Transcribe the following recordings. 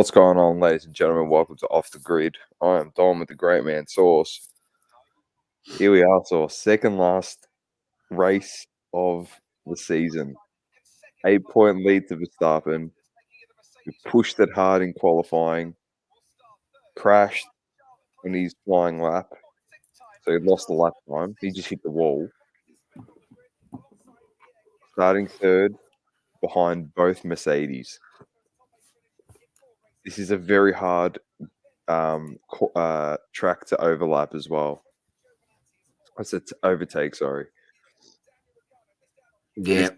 What's going on, ladies and gentlemen? Welcome to Off the Grid. I am Dom with the great man Sauce. Here we are, Sauce. Second last race of the season. 8-point lead to Verstappen. We pushed it hard in qualifying. Crashed on his flying lap. So he lost the lap time. He just hit the wall. Starting third behind both Mercedes. This is a very hard track to overlap as well. I said to overtake, sorry. Yeah.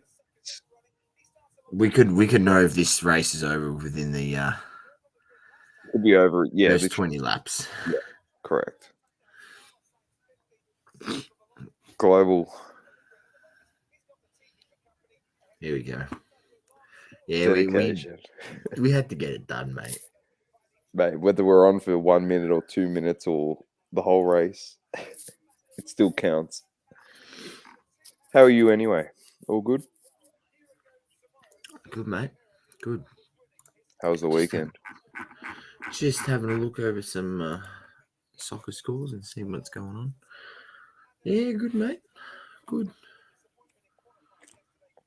We could know if this race is over within the could be over. Yeah, there's 20 laps. Yeah, correct. Global. Here we go. Yeah, we had to get it done, mate. Mate, whether we're on for 1 minute or 2 minutes or the whole race, it still counts. How are you anyway? All good? Good, mate. Good. How was the weekend? Just having a look over some soccer scores and seeing what's going on. Yeah, good, mate. Good.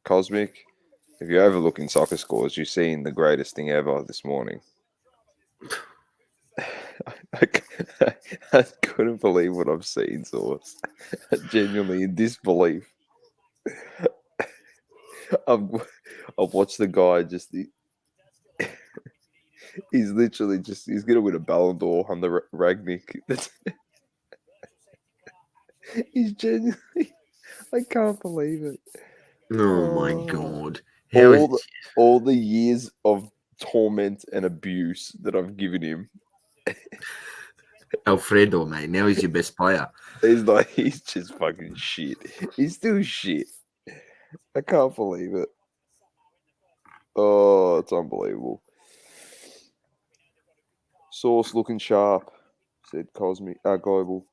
Cosmic, if you're overlooking soccer scores, you're seeing the greatest thing ever this morning. I couldn't believe what I've seen, Sauce. Genuinely in disbelief. I've watched the guy just... He's literally he's going to win a Ballon d'Or on the Ragnick. He's genuinely... I can't believe it. Oh my God. All the years of torment and abuse that I've given him. Alfredo, mate. Now he's your best player. He's just fucking shit. He's still shit. I can't believe it. Oh, it's unbelievable. Sauce looking sharp, said Global.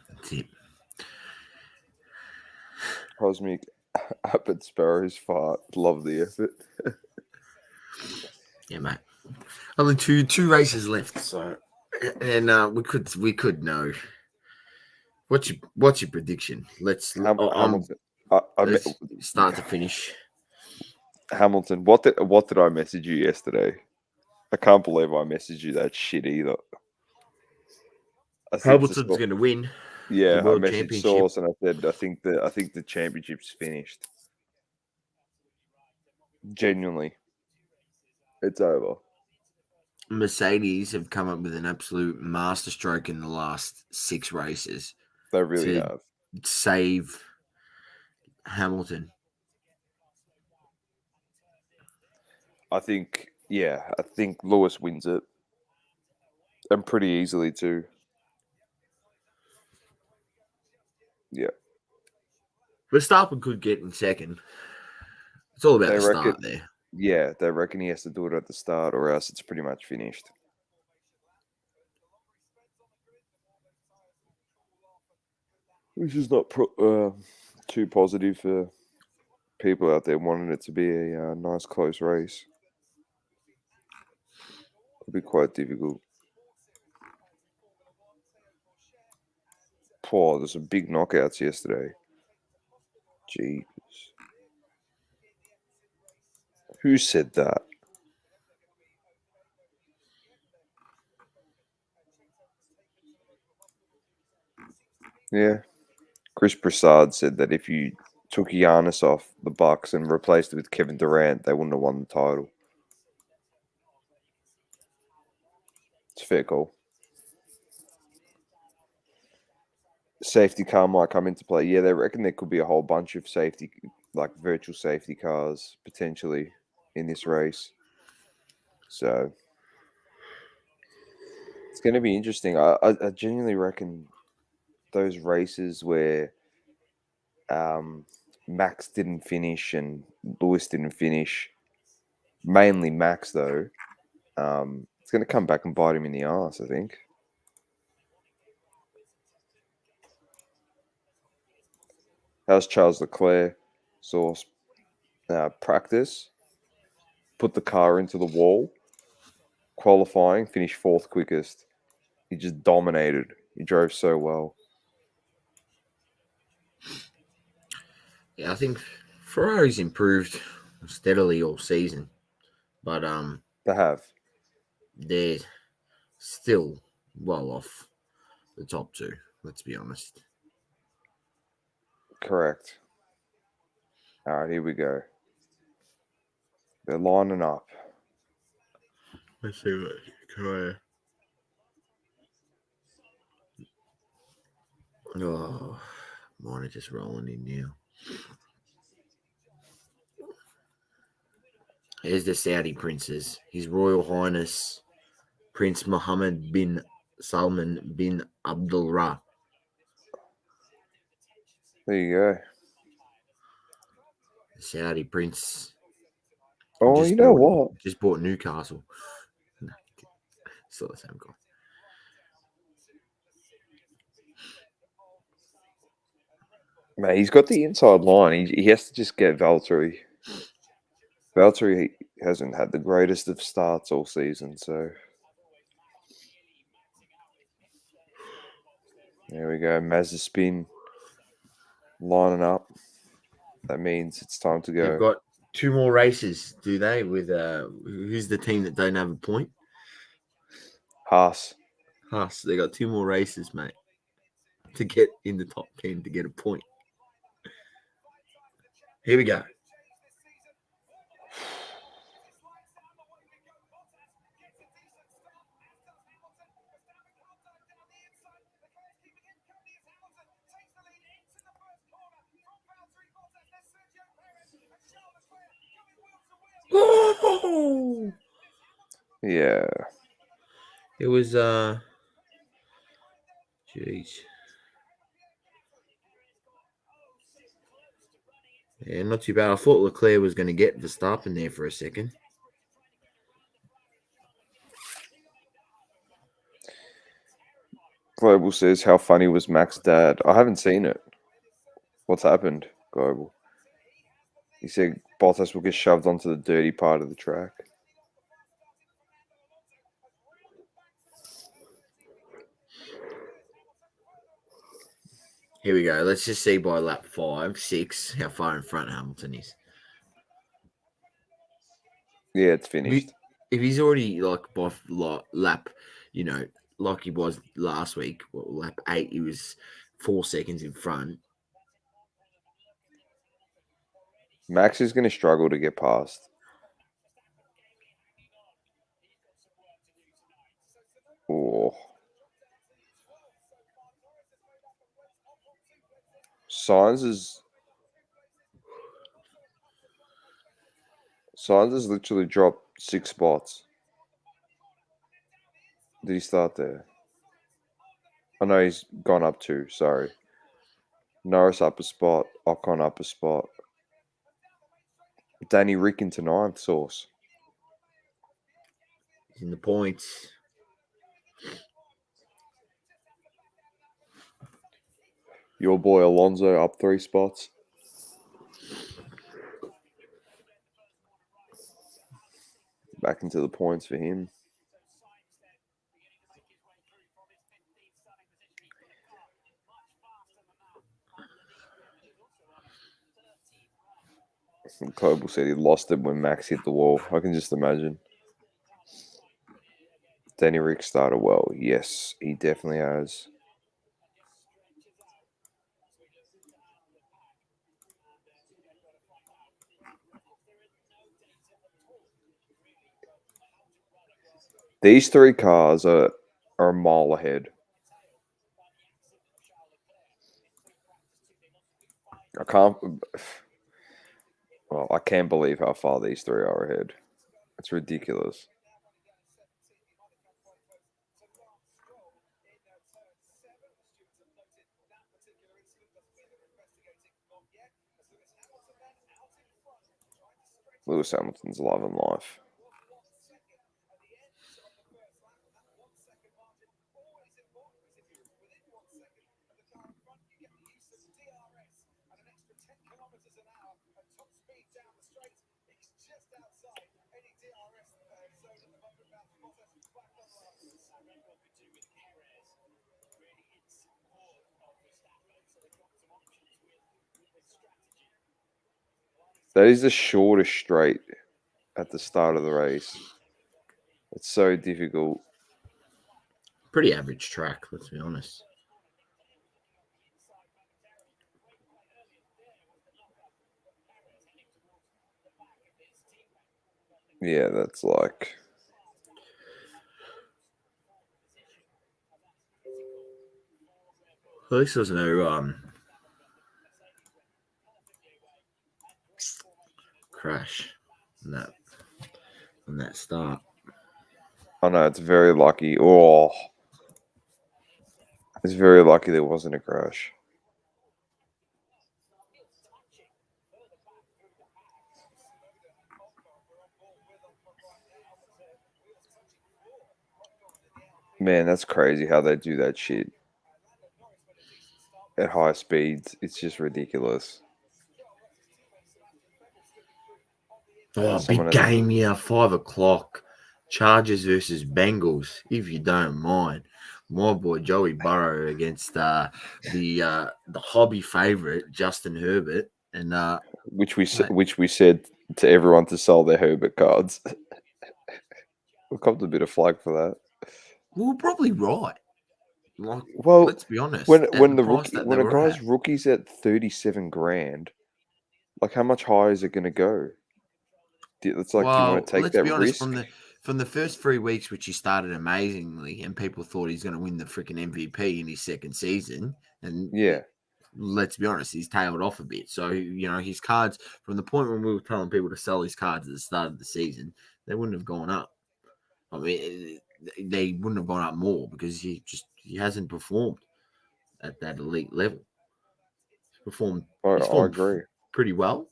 That's it. Cosmic up at Sparrow's fart. Love the effort. Yeah, mate. Only two races left, so and we could know. What's your prediction? Let's Hamilton. Let's start to finish. Hamilton, what did I message you yesterday? I can't believe I messaged you that shit either. Hamilton's going to win. Yeah, I messaged Sauce and I said I think the championship's finished. Genuinely, it's over. Mercedes have come up with an absolute masterstroke in the last 6 races. They really have. Save Hamilton. I think Lewis wins it. And pretty easily too. Yeah. Verstappen could get in second. It's all about the start there. Yeah, they reckon he has to do it at the start or else it's pretty much finished. Which is not too positive for people out there wanting it to be a nice close race. It'll be quite difficult. Poor, there's some big knockouts yesterday. Jeez. Who said that? Yeah. Chris Prasad said that if you took Giannis off the Bucks and replaced it with Kevin Durant, they wouldn't have won the title. It's a fair call. Safety car might come into play. Yeah, they reckon there could be a whole bunch of virtual safety cars potentially in this race. So it's going to be interesting. I genuinely reckon those races where Max didn't finish and Lewis didn't finish, mainly Max though, it's going to come back and bite him in the arse, I think. How's Charles Leclerc? Sauce practice? put the car into the wall. Qualifying, finished fourth quickest. He just dominated. He drove so well. Yeah, I think Ferrari's improved steadily all season, but They have. they're still well off the top two. Let's be honest. Correct. All right, here we go. They're lining up. Let's see what Korea. Oh, mine are just rolling in now. Here's the Saudi princes. His Royal Highness Prince Mohammed bin Salman bin Abdul Ra. There you go. The Saudi prince. Oh, you know what? Just bought Newcastle. Still the same guy. Man, he's got the inside line. He has to just get Valtteri. Valtteri hasn't had the greatest of starts all season, so there we go. Mazepin lining up. That means it's time to go. They've got 2 more races, do they? With who's the team that don't have a point? Haas. Haas. They got 2 more races, mate, to get in the top 10 to get a point. Here we go. Oh! Yeah. It was jeez. Yeah, not too bad. I thought Leclerc was going to get Verstappen there for a second. Global says, how funny was Mac's dad? I haven't seen it. What's happened, Global? He said Bottas will get shoved onto the dirty part of the track. Here we go. Let's just see by lap 5, 6 how far in front Hamilton is. Yeah, it's finished. If he's already like by lap, like he was last week, lap 8, he was 4 seconds in front. Max is going to struggle to get past. Oh. Sainz has literally dropped 6 spots. Did he start there? Oh no, he's gone up 2. Sorry. Norris up a spot. Ocon up a spot. Danny Rick into 9th, Source. He's in the points. Your boy Alonso up 3 spots. Back into the points for him. Global said he lost it when Max hit the wall. I can just imagine. Danny Rick started well. Yes, he definitely has. These 3 cars are a mile ahead. I can't believe how far these 3 are ahead. It's ridiculous. Lewis Hamilton's loving life. That is the shortest straight at the start of the race. It's so difficult. Pretty average track, let's be honest. Yeah, that's like... At least there's no crash on that start. I know, it's very lucky. Oh, it's very lucky there wasn't a crash. Man, that's crazy how they do that shit at high speeds. It's just ridiculous. Oh, Someone big has a... game here, 5 o'clock. Chargers versus Bengals, if you don't mind. My boy Joey Burrow against the hobby favorite Justin Herbert, and which we said to everyone to sell their Herbert cards. We copped a bit of flag for that. we were probably right. Like, Well, let's be honest. when at when the the price rookie that when they a were guy's at. rookie's at 37 grand, like how much higher is it going to go? It's like, do you want Well, to take let's that be honest. risk? From the first 3 weeks, which he started amazingly, and people thought he's going to win the freaking MVP in his second season, and Yeah. let's be honest, he's tailed off a bit. So, his cards, from the point when we were telling people to sell his cards at the start of the season, they wouldn't have gone up. I mean, they wouldn't have gone up more because he hasn't performed at that elite level. He's I performed agree. pretty well.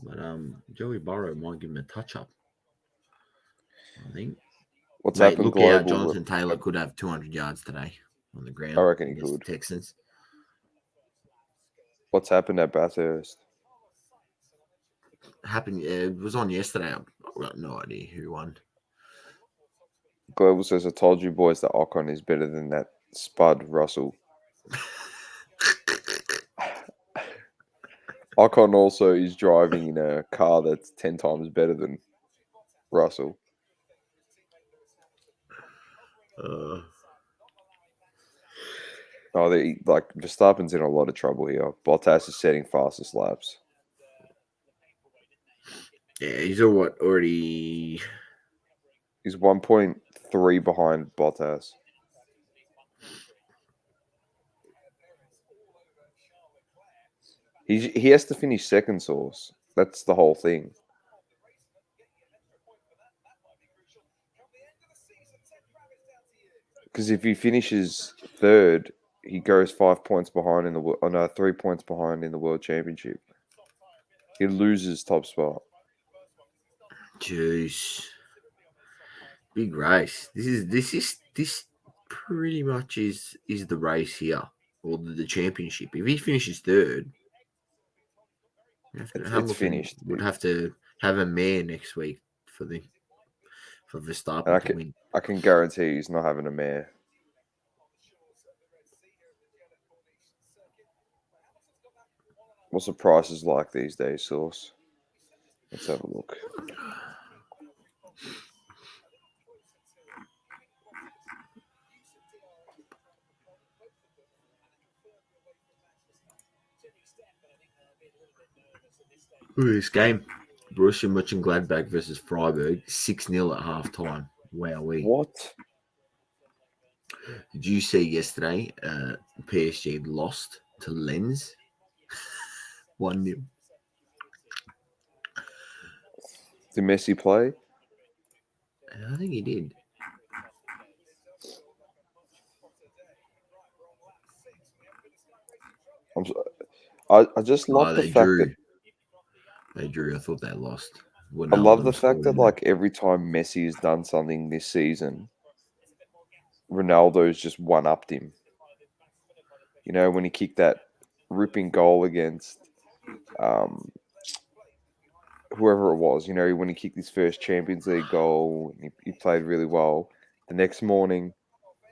But Joey Burrow might give him a touch up, I think. What's Mate, happened look out. global? Jonathan Taylor could have 200 yards today on the ground I reckon he against could. the Texans. What's happened at Bathurst? Happened. It was on yesterday. I've got no idea who won. Global says, I told you boys that Ocon is better than that Spud Russell. Ocon also is driving in a car that's 10 times better than Russell. Verstappen's in a lot of trouble here. Bottas is setting fastest laps. Yeah, he's already. He's 1.3 behind Bottas. He has to finish second, Source. That's the whole thing. Because if he finishes third, he goes 5 points behind 3 points behind in the World Championship. He loses top spot. Jeez, big race. This pretty much is the race here, or the championship. If he finishes third, It's finished. would have to have a mare next week for Verstappen to win. I can guarantee he's not having a mare. What's the prices like these days, Source? Let's have a look. Look at this game. Borussia Mönchengladbach versus Freiburg, 6-0 at halftime. Wowee. What? Did you see yesterday PSG lost to Lens? 1-0. Did Messi play? I think he did. I just love the fact that they drew. I thought they lost. I love the fact that like every time Messi has done something this season, Ronaldo's just one-upped him. You know, when he kicked that ripping goal against whoever it was, you know, when he kicked his first Champions League goal, he played really well. The next morning,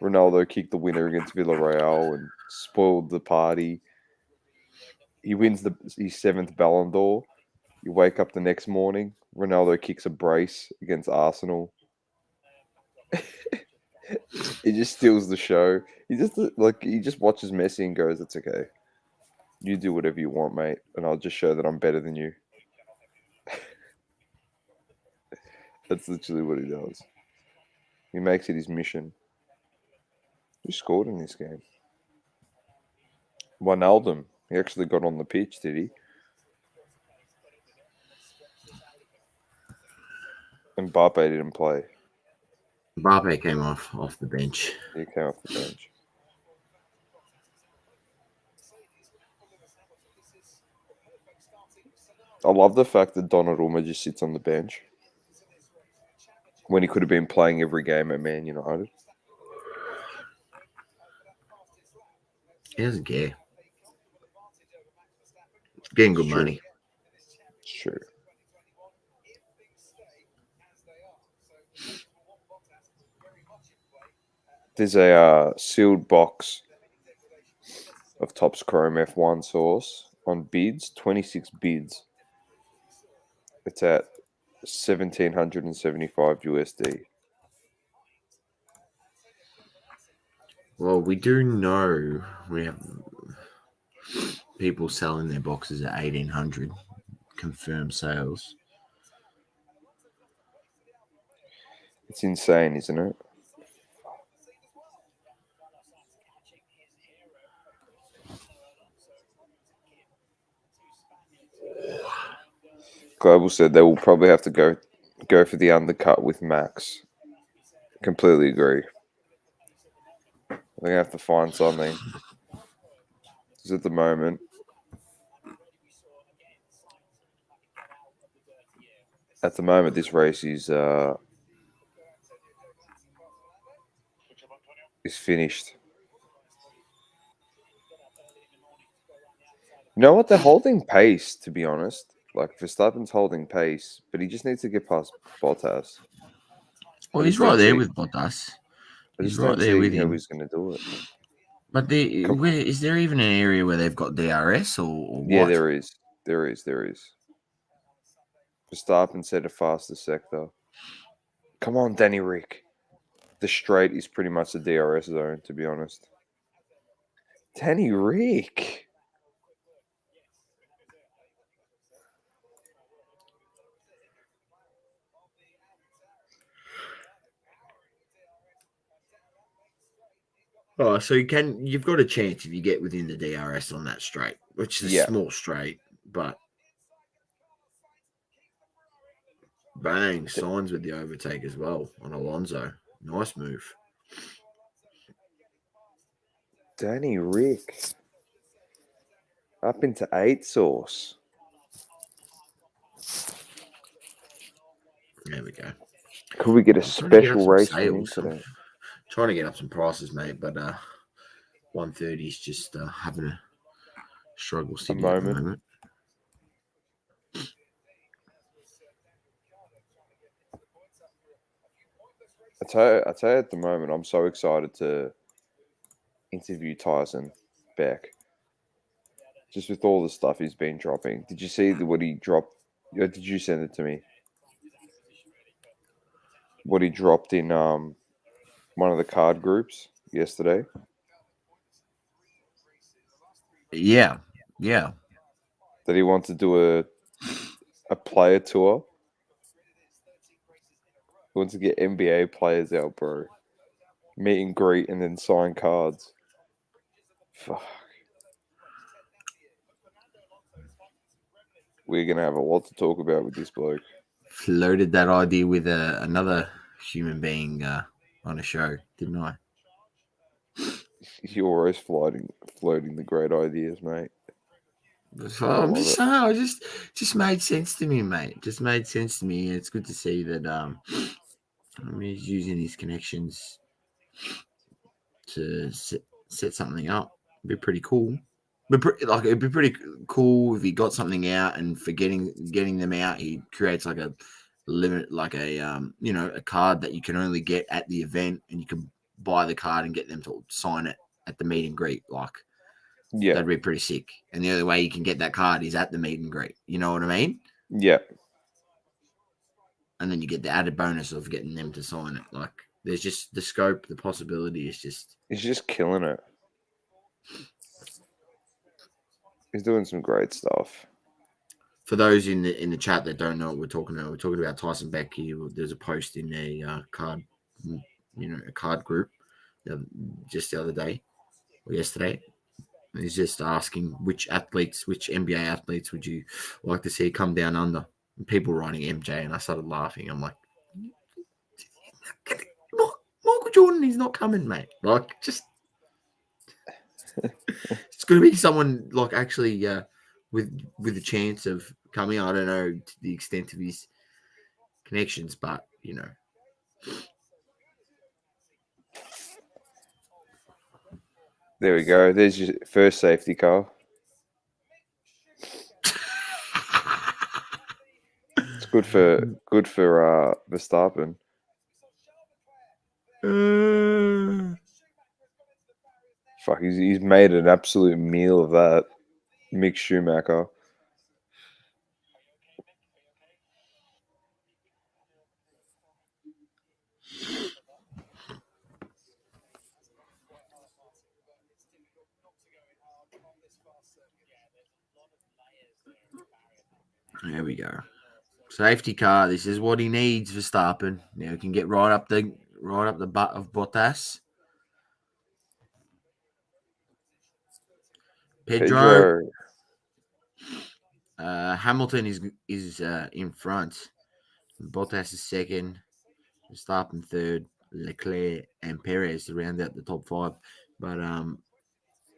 Ronaldo kicked the winner against Villarreal and spoiled the party. He wins his 7th Ballon d'Or. You wake up the next morning, Ronaldo kicks a brace against Arsenal. He just steals the show. He just watches Messi and goes, "It's okay. You do whatever you want, mate, and I'll just show that I'm better than you." That's literally what he does. He makes it his mission. Who scored in this game? Wijnaldum. He actually got on the pitch, did he? Mbappe didn't play. Mbappe came off the bench. He came off the bench. I love the fact that Donnarumma just sits on the bench when he could have been playing every game at Man United. He doesn't care. Getting good money. Sure. There's a sealed box of Topps Chrome F1 sauce on bids, 26 bids. It's at 1,775 USD. Well, we do know we have people selling their boxes at 1,800 confirmed sales. It's insane, isn't it? Global said they will probably have to go for the undercut with Max. Completely agree. They're going to have to find something. Because at the moment, this race is finished. You know what? They're holding pace, to be honest. Like, Verstappen's holding pace, but he just needs to get past Bottas. Well, he's right there with Bottas. He's right there with him. How he's going to do it. But is there even an area where they've got DRS or what? Yeah, there is. Verstappen set a faster sector. Come on, Danny Rick. The straight is pretty much the DRS zone, to be honest. Danny Rick. Oh, so you've got a chance if you get within the DRS on that straight, which is a small straight, but bang, signs with the overtake as well on Alonso. Nice move. Danny Rick. Up into 8 sauce. There we go. Could we get a special race from him today? Trying to get up some prices, mate, but 130 is just having a struggle sitting at the moment. I tell you at the moment, I'm so excited to interview Tyson Beck. Just with all the stuff he's been dropping. Did you see what he dropped? Did you send it to me? What he dropped in one of the card groups yesterday? Yeah. That he wants to do a player tour. He wants to get NBA players out, bro. Meet and greet and then sign cards. Fuck. We're going to have a lot to talk about with this bloke. Floated that idea with another human being on a show, didn't I? You're always floating the great ideas, mate. I'm just saying, it just made sense to me, mate. Just made sense to me. It's good to see that he's using his connections to set something up. It'd be pretty cool. It'd be pretty cool if he got something out, and for getting them out, he creates like a limit, like a a card that you can only get at the event, and you can buy the card and get them to sign it at the meet and greet. Like, Yeah, that'd be pretty sick. And the only way you can get that card is at the meet and greet. You know what I mean? yeah. And then you get the added bonus of getting them to sign it. Like, there's just the scope, the possibility is just. He's just killing it. He's doing some great stuff. For those in the chat that don't know what we're talking about Tyson Becky. There's a post in a card, a card group, just the other day or yesterday. And he's just asking which NBA athletes would you like to see come down under? And people writing MJ, and I started laughing. I'm like, Michael Jordan, he's not coming, mate. Like, just it's going to be someone like actually with a chance of coming. I don't know to the extent of his connections, but There we go. There's your first safety car. It's good for Verstappen. Fuck, he's made an absolute meal of that. Mick Schumacher. There we go. Safety car. This is what he needs for Verstappen. Now he can get right up the butt of Bottas. Pedro. Hamilton is in front. Bottas is second. Verstappen third. Leclerc and Perez to round out the top five. But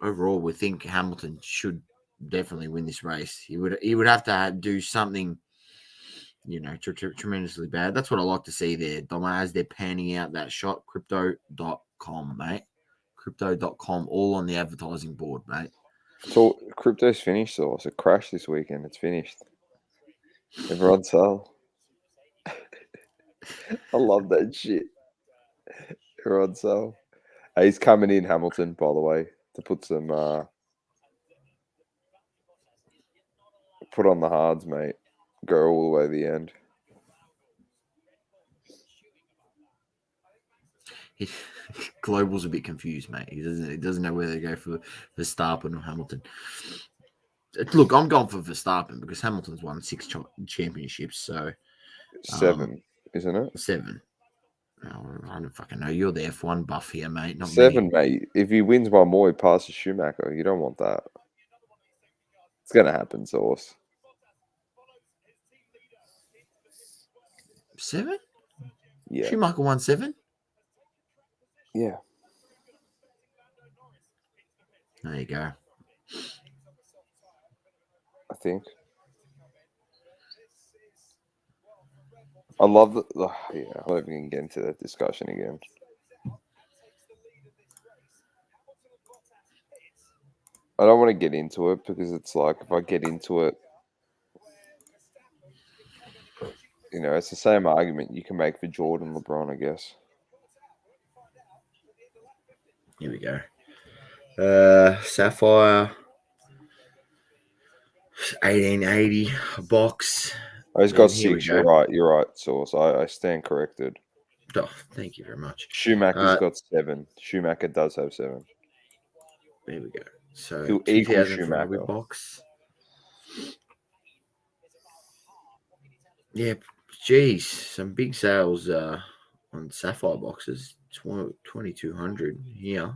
overall, we think Hamilton should definitely win this race. He would have to do something, tremendously bad. That's what I like to see there, Doma, as they're panning out that shot. Crypto.com, mate. Crypto.com, all on the advertising board, mate. So crypto's finished, so it's a crash this weekend. It's finished. Everyone sell. I love that shit. Everyone sell. Hey, he's coming in, Hamilton, by the way, to put some put on the hards, mate. Go all the way to the end. Global's a bit confused, mate. He doesn't know whether to go for Verstappen or Hamilton. Look, I'm going for Verstappen because Hamilton's won 6 championships, so 7, isn't it? 7. Oh, I don't fucking know. You're the F1 buff here, mate. Not 7, me. mate. If he wins one more, he passes Schumacher. You don't want that. It's gonna happen, Sauce. 7? Yeah. Schumacher won 7? Yeah. There you go. I think. I love that. Yeah, I don't even get into that discussion again. I don't want to get into it because it's like if I get into it, it's the same argument you can make for Jordan, LeBron, I guess. Here we go. Sapphire 1880 box. Oh, he's got 6. You're right, Sauce. I stand corrected. Oh, thank you very much. Schumacher's got 7. Schumacher does have 7. There we go. So He'll equal Schumacher. Box. Yeah, geez, some big sales on Sapphire boxes. 2,200 here.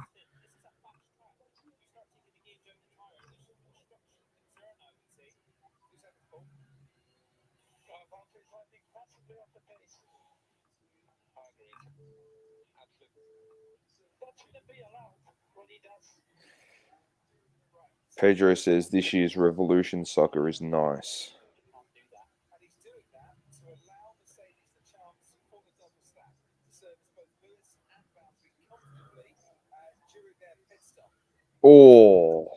Pedro says this year's Revolution Soccer is nice. Oh.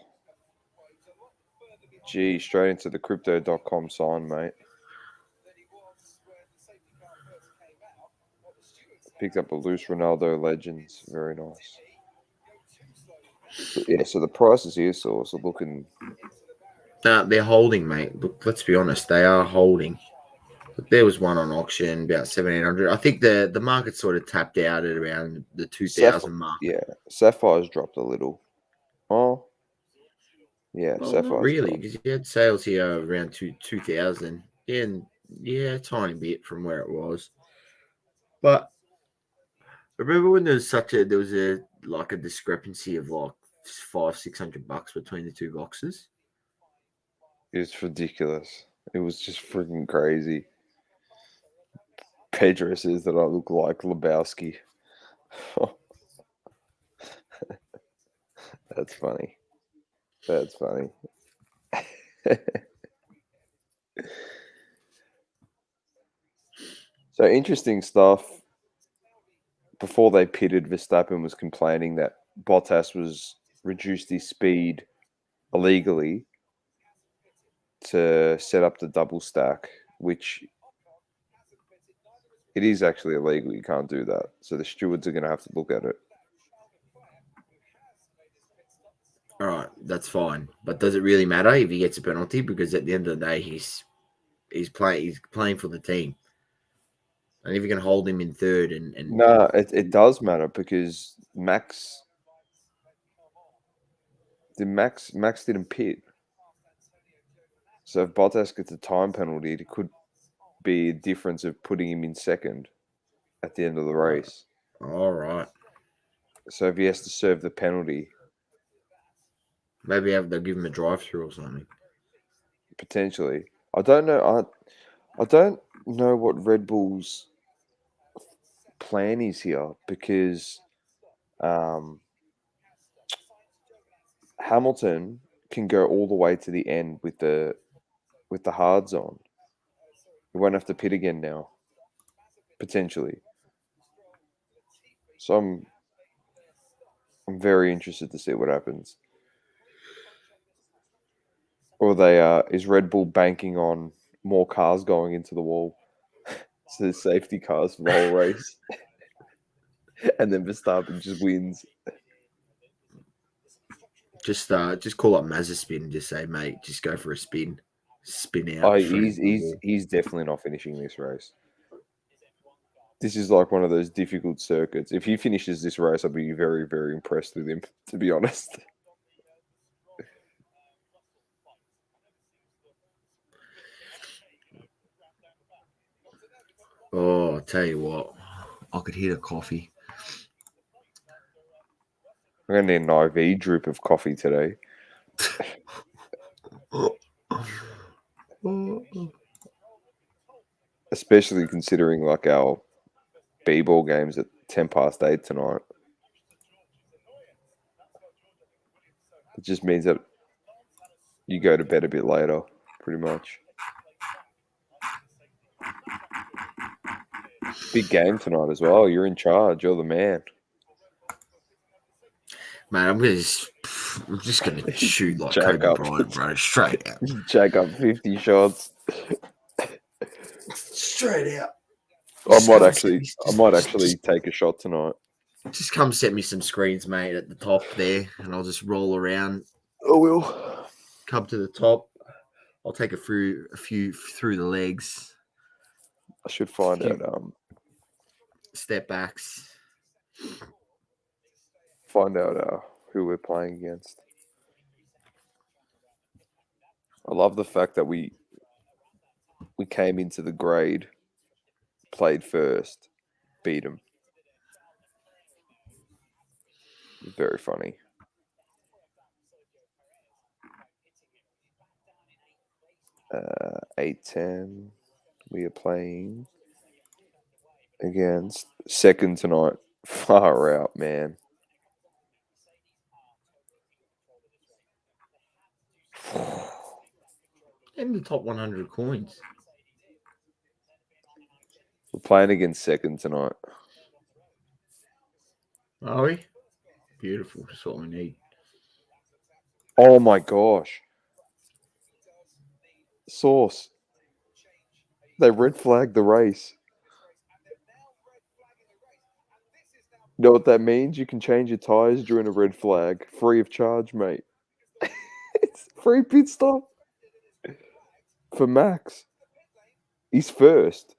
Gee, straight into the crypto.com sign, mate. Picked up a loose Ronaldo Legends. Very nice. But yeah, so the prices here, Sauce, are looking... They're holding, mate. Look, let's be honest, they are holding. But there was one on auction about 1,700. I think the market sort of tapped out at around the 2,000 mark. Yeah, Sapphire's dropped a little. Oh, yeah, Well, not Sapphire's really, dropped. because you had sales here around 2,000. Yeah, and yeah, a tiny bit from where it was. But remember when there was a like a discrepancy of like $500-600 between the two boxes? It's ridiculous. It was just freaking crazy. Pedro says that I look like Lebowski. That's funny. That's funny. So interesting stuff. Before they pitted, Verstappen was complaining that Bottas was reduced his speed illegally to set up the double stack, which it is actually illegal. You can't do that. So the stewards are going to have to look at it. All right, that's fine. But does it really matter if he gets a penalty? Because at the end of the day, he's playing for the team. And if you can hold him in third and No, it does matter because Max didn't pit. So if Bottas gets a time penalty, it could be a difference of putting him in second at the end of the race. all right. So if he has to serve the penalty, Maybe they'll give him a drive through or something. potentially. I don't know. I don't know what Red Bull's plan is here because Hamilton can go all the way to the end with the hards on. He won't have to pit again now, potentially. So I'm very interested to see what happens. Or is Red Bull banking on more cars going into the wall? So there's safety cars for the whole race. And then Verstappen just wins. Just call up Mazepin and just say, mate, just go for a spin out. Oh, straight into the wall. he's definitely not finishing this race. This is like one of those difficult circuits. If he finishes this race, I'll be very, very impressed with him, to be honest. Oh, I'll tell you what, I could hit a coffee. I'm going to need an IV drip of coffee today. Especially considering like our B-ball games at 8:10 tonight. It just means that you go to bed a bit later, pretty much. Big game tonight as well. You're in charge. You're the man. Man, I'm just gonna shoot like Jack Kobe up. Bryant, bro, straight out. Jack up 50 shots. Straight out. I might actually take a shot tonight. Just come set me some screens, mate, at the top there, and I'll just roll around. I will. Come to the top. I'll take a few through the legs. I should find out. Step backs. Find out who we're playing against. I love the fact that we came into the grade, played first, beat them. Very funny. 8:10. We are playing against second tonight. Far out, man. In the top 100 coins. We're playing against second tonight. Are we? Beautiful. Just what we need. Oh my gosh. Sauce. They red flagged the race. Know what that means? You can change your tyres during a red flag, free of charge, mate. It's free pit stop for Max. He's first.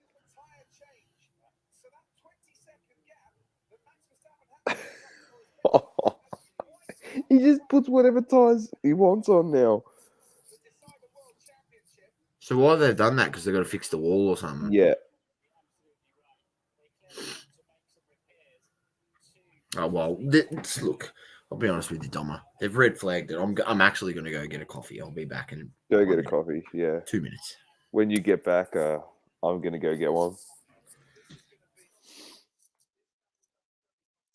He just puts whatever tyres he wants on now. So why they've done that? Because they've got to fix the wall or something. Yeah. Oh well, look. I'll be honest with you, Doma. They've red flagged it. I'm actually going to go get a coffee. I'll be back in. Go get a coffee. Yeah. 2 minutes. When you get back, I'm gonna go get one.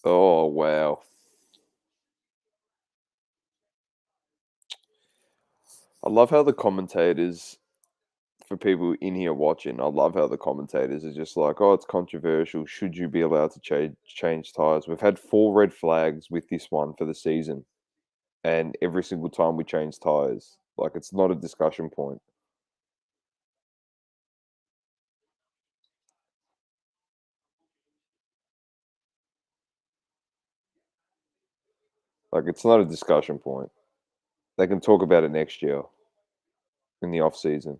Oh wow. I love how the commentators, for people in here watching, I love how the commentators are just like, oh, it's controversial. Should you be allowed to change tyres? We've had 4 red flags with this one for the season. And every single time we change tyres. Like, it's not a discussion point. Like, it's not a discussion point. They can talk about it next year in the off season.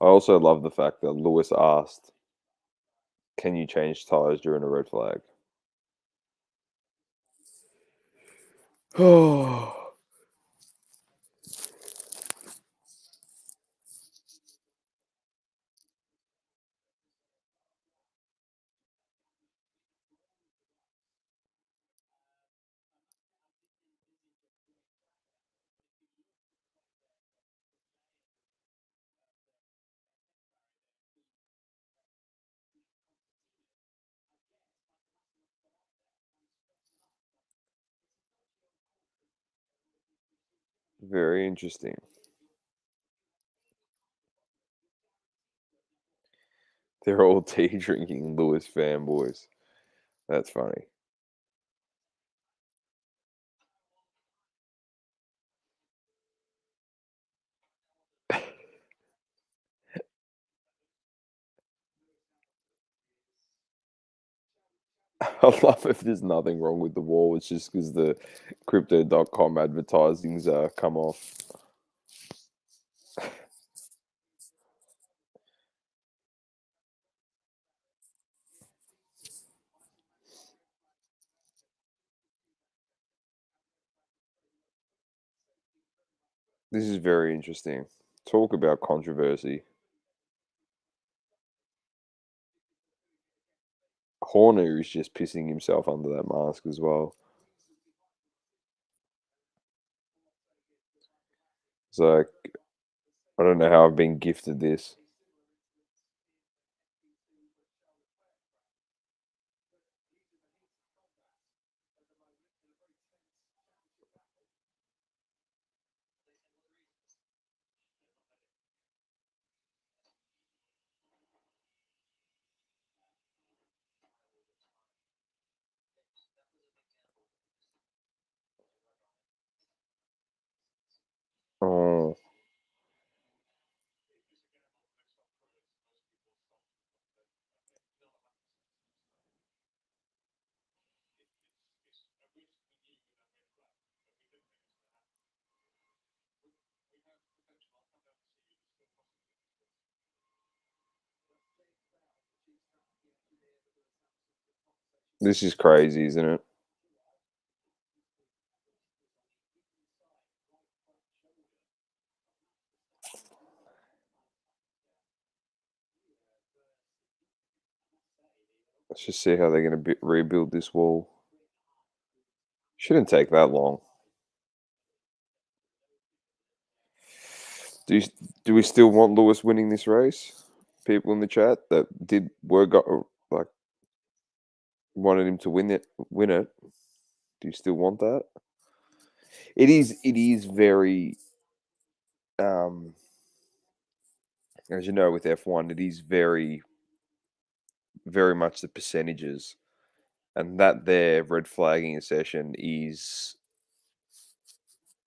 I also love the fact that Lewis asked, can you change tyres during a red flag? Oh, very interesting. They're all tea drinking Lewis fanboys. That's funny. I love if there's nothing wrong with the wall. It's just because the crypto.com advertising's come off. This is very interesting. Talk about controversy. Horner is just pissing himself under that mask as well. It's like, I don't know how I've been gifted this. Oh, this is crazy, isn't it? Let's just see how they're going to rebuild this wall. Shouldn't take that long. Do you, do we still want Lewis winning this race? People in the chat that like wanted him to win it. Win it. Do you still want that? It is. It is very. As you know, with F1, it is very, very much the percentages, and that their red flagging a session is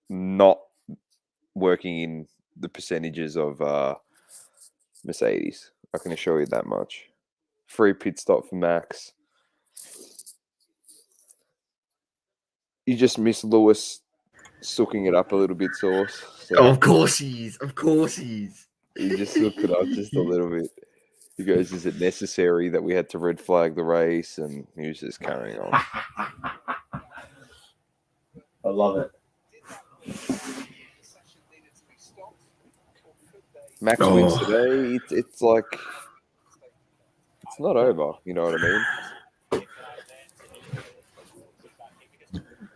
not working in the percentages of Mercedes. I can assure you that much. Free pit stop for Max. You just miss Lewis sooking it up a little bit, Sauce. So Of course he is. Of course he is. he just sooked it up just a little bit. He goes, is it necessary that we had to red flag the race? And he was just carrying on. I love it. Max wins today. It's like, it's not over. You know what I mean?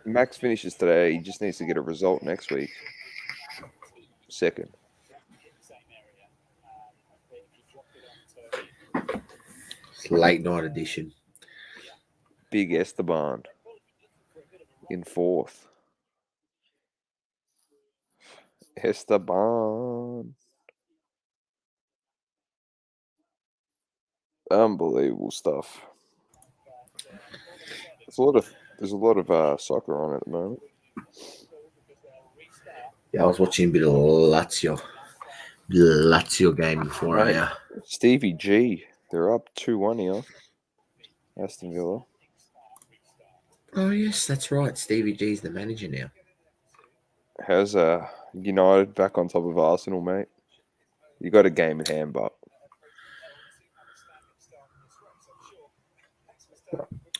Max finishes today. He just needs to get a result next week. Second. It's late night edition. Big Esteban in fourth. Esteban. Unbelievable stuff. There's a lot of soccer on at the moment. Yeah, I was watching a bit of Lazio game before Mate, Stevie G, they're up 2-1 here. Aston Villa. Oh yes, that's right. Stevie G's the manager now. How's United back on top of Arsenal, mate? You got a game in hand, but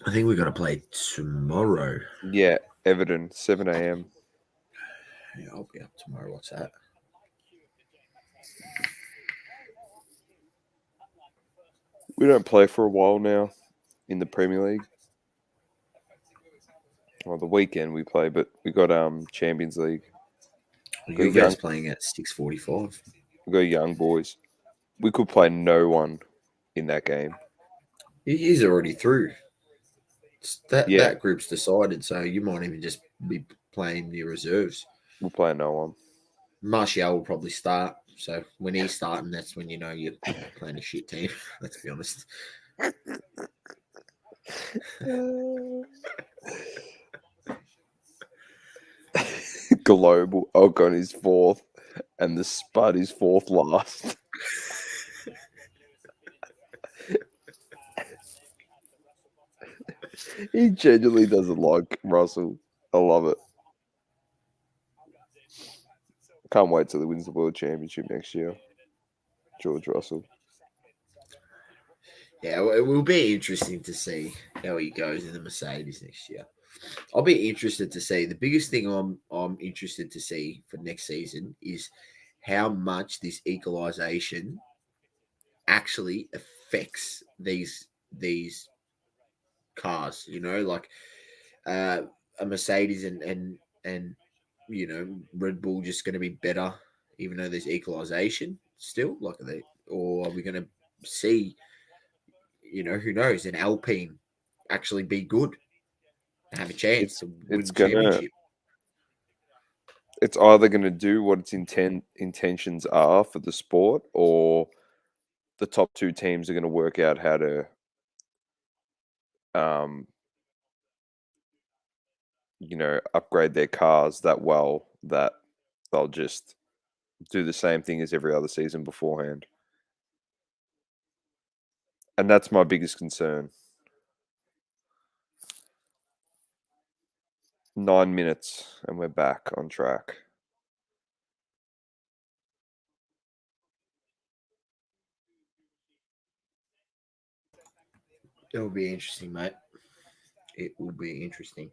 I think we got to play tomorrow. yeah, Everton, 7 a.m. Yeah, I'll be up tomorrow. What's that? We don't play for a while now in the Premier League. Well, the weekend we play, but we got Champions League. You guys playing at 6:45. We got young boys. We could play no one in that game. He's already through. Yeah. That group's decided, so you might even just be playing your reserves. We'll play no one. Martial will probably start. So when he's starting, that's when you know you're playing a shit team. Let's be honest. Global Ocon is fourth, and the Spud is fourth last. He genuinely doesn't like Russell. I love it. Can't wait till he wins the World Championship next year. George Russell. Yeah, it will be interesting to see how he goes in the Mercedes next year. I'll be interested to see. The biggest thing I'm interested to see for next season is how much this equalization actually affects these cars. You know, like a Mercedes and you know Red Bull just going to be better, even though there's equalization still. Like, or are we going to see? You know, who knows? An Alpine actually be good and have a chance to win the championship. It's either going to do what its intentions are for the sport, or the top two teams are going to work out how to upgrade their cars that well that they'll just do the same thing as every other season beforehand. And that's my biggest concern. 9 minutes and we're back on track. It will be interesting, mate. It will be interesting.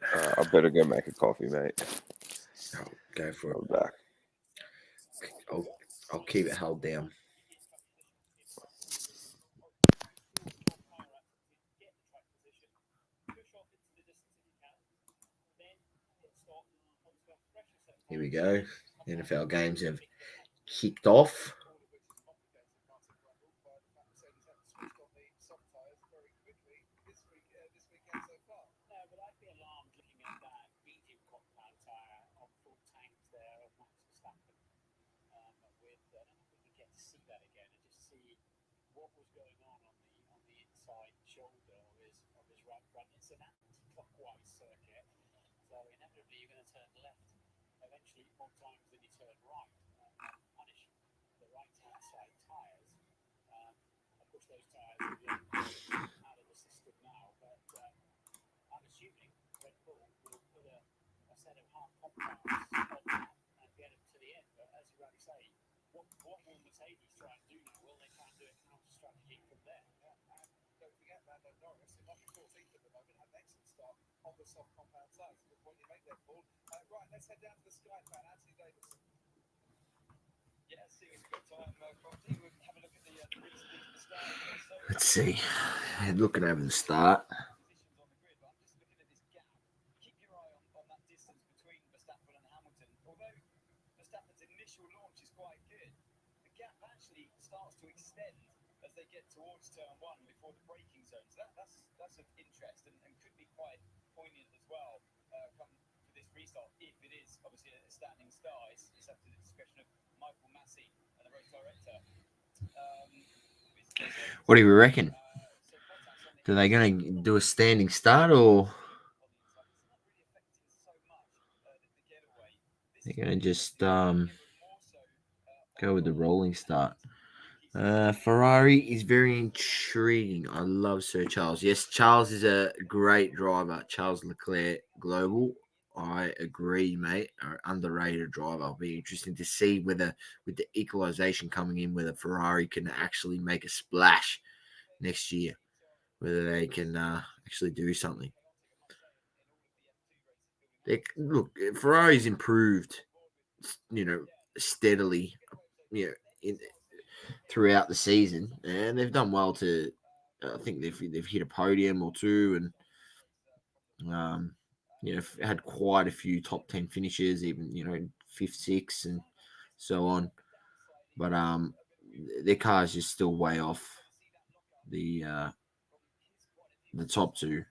I better go make a coffee, mate. I'll go for it. I'm back. I'll keep it held down. Here we go. NFL games have kicked off. Let's see. Looking over the start. What do you reckon? Are they going to do a standing start or they're going to just go with the rolling start? Ferrari is very intriguing. I love Sir Charles. Yes, Charles is a great driver. Charles Leclerc Global. I agree, mate. Underrated driver. It'll be interesting to see whether, with the equalization coming in, whether Ferrari can actually make a splash next year. Whether they can actually do something. Look, Ferrari's improved, steadily, throughout the season, and they've done well to. I think they've hit a podium or two, and had quite a few top 10 finishes, even fifth, sixth, and so on. But their car is just still way off the top two.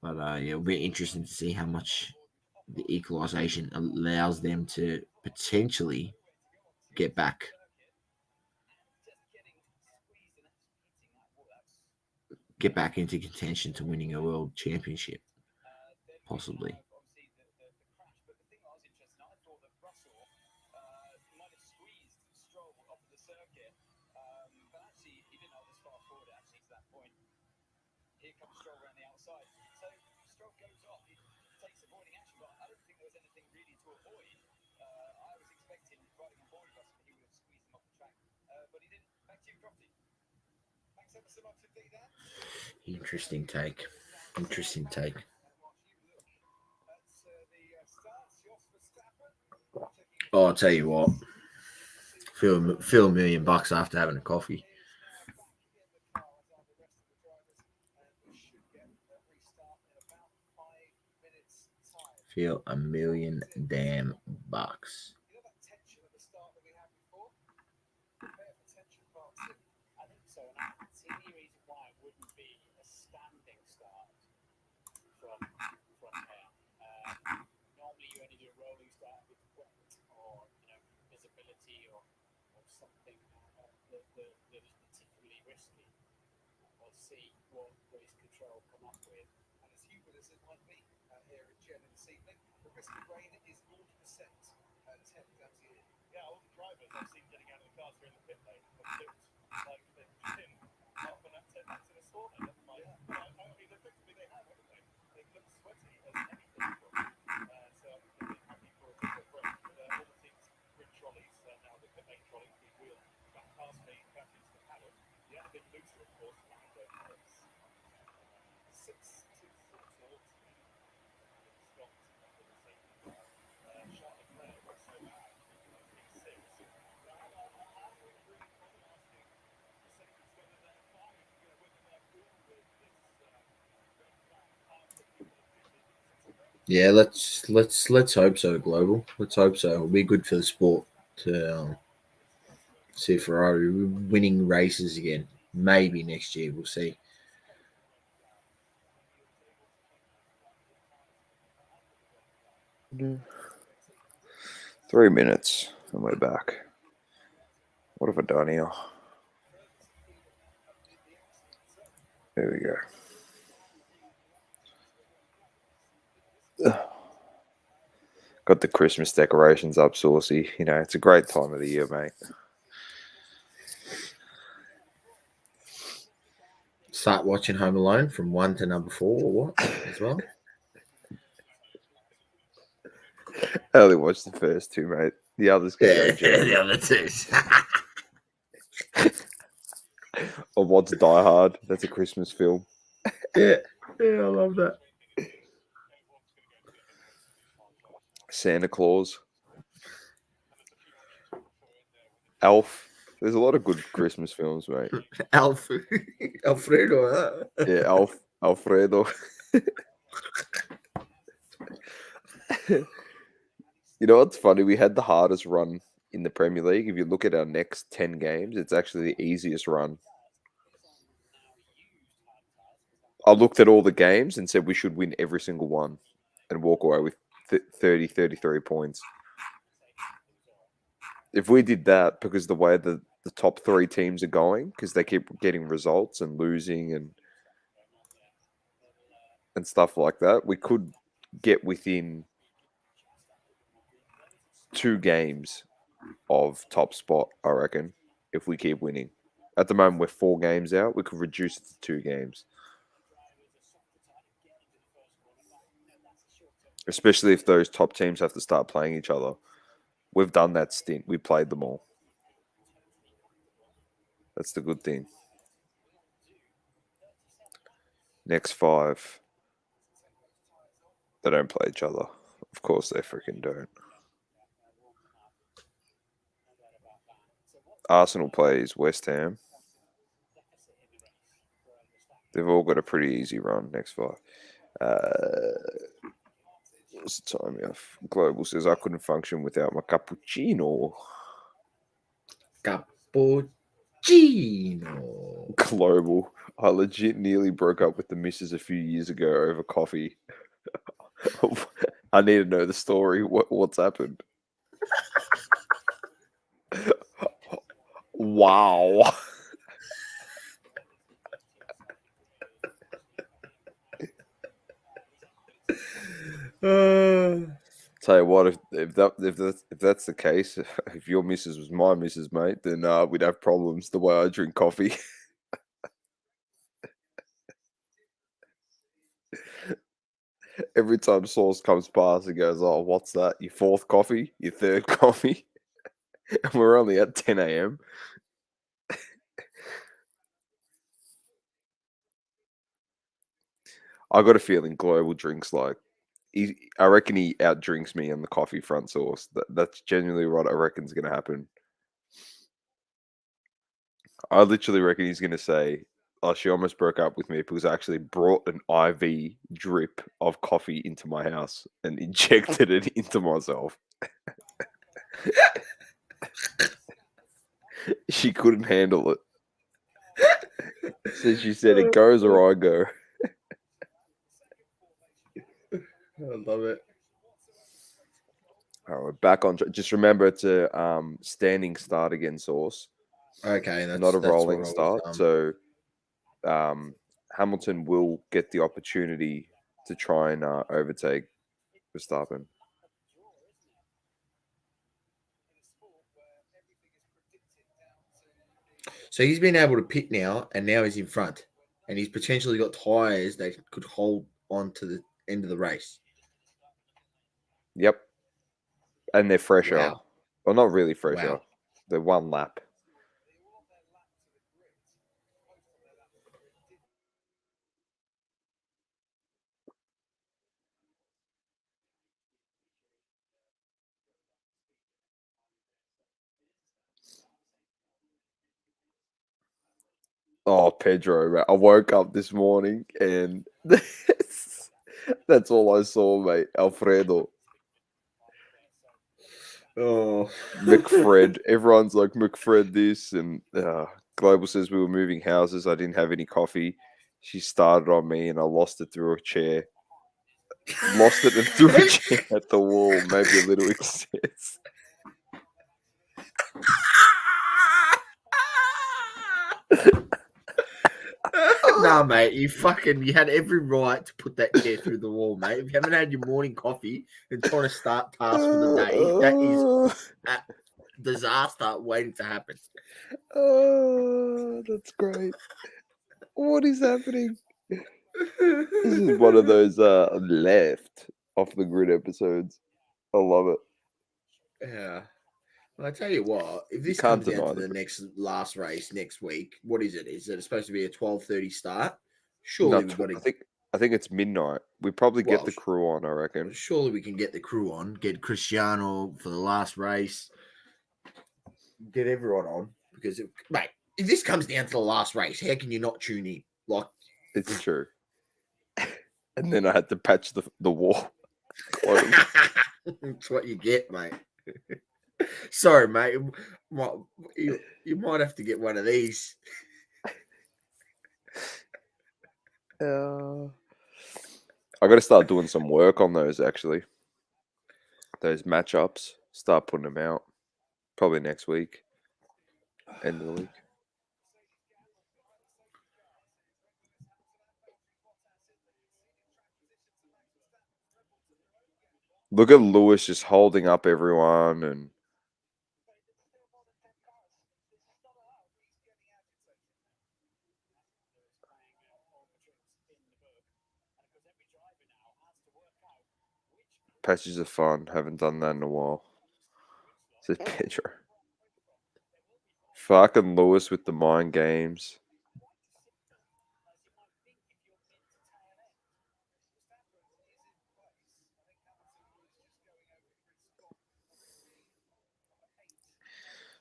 But it'll be interesting to see how much the equalization allows them to potentially get back into contention to winning a world championship, possibly. Interesting take. Oh, I'll tell you what. Feel $1 million after having a coffee. Feel $1 million damn bucks. Yeah, let's hope so, Global. Let's hope so. It'll be good for the sport to see Ferrari winning races again. Maybe next year, we'll see. Yeah. 3 minutes and we're back. What have I done here? There we go. Got the Christmas decorations up, Saucy. It's a great time of the year, mate. start watching Home Alone from 1 to number 4 or what as well? I only watched the first 2, mate. The others can go Jeremy. The other two. Or what's Die Hard? That's a Christmas film. Yeah, I love that. Santa Claus. Elf. There's a lot of good Christmas films, mate. Alfredo. Huh? Yeah, Alfredo. You know what's funny? We had the hardest run in the Premier League. If you look at our next 10 games, it's actually the easiest run. I looked at all the games and said we should win every single one and walk away with 30, 33 points. If we did that, because the way the top 3 teams are going, because they keep getting results and losing and stuff like that, we could get within 2 games of top spot, I reckon, if we keep winning. At the moment, we're 4 games out. We could reduce it to 2 games. Especially if those top teams have to start playing each other. We've done that stint. We played them all. That's the good thing. Next 5. They don't play each other. Of course they freaking don't. Arsenal plays West Ham. They've all got a pretty easy run next 5. What's the time off? Global says, I couldn't function without my cappuccino. Cappuccino. Global. I legit nearly broke up with the missus a few years ago over coffee. I need to know the story. What's happened? Wow. Tell you what, if that's the case, if your missus was my missus, mate, then we'd have problems the way I drink coffee. Every time Sauce comes past, he goes, "Oh, what's that? Your 4th coffee? Your 3rd coffee?" And we're only at 10 a.m. I got a feeling Global drinks like I reckon he outdrinks me on the coffee front, Sauce. That's genuinely what I reckon's going to happen. I literally reckon he's going to say, "Oh, she almost broke up with me because I actually brought an IV drip of coffee into my house and injected it into myself." She couldn't handle it. So she said, "It goes or I go." I love it. All right, we're back on. Just remember it's a standing start again, Sauce. Okay, that's not a that's rolling what I start. was, So Hamilton will get the opportunity to try and overtake Verstappen. So he's been able to pit now, and now he's in front, and he's potentially got tyres that could hold on to the end of the race. Yep. And they're fresher. Wow. Well, not really fresher. Wow. They're 1 lap. Oh, Pedro, mate. I woke up this morning and that's all I saw, mate. Alfredo. Oh, McFred. Everyone's like, McFred this. And Global says we were moving houses. I didn't have any coffee. She started on me and I lost it through a chair. Lost it and threw a chair at the wall. Maybe a little excess. nah, mate, you had every right to put that chair through the wall, mate. If you haven't had your morning coffee and trying to start tasks for the day, that is a disaster waiting to happen. Oh, that's great. What is happening? This is one of those left off the grid episodes. I love it. Yeah. Well, I tell you what, if this can't comes down deny to the the Prix. next last race next week, what is it? Is it supposed to be a 12:30 start? No, Surely we've got to. I think it's midnight. We probably get Well, the crew on. I reckon. surely we can get the crew on, get Cristiano for the last race, get everyone on because, mate, if this comes down to the last race, how can you not tune in? Like, It's true. And then I had to patch the wall. that's what you get, mate. Sorry, mate. You might have to get one of these. I got to start doing some work on those actually. Those matchups. Start putting them out. Probably next week. End of the week. Look at Lewis just holding up everyone and patches of fun. Haven't done that in a while. Says Pedro. Fucking Lewis with the mind games.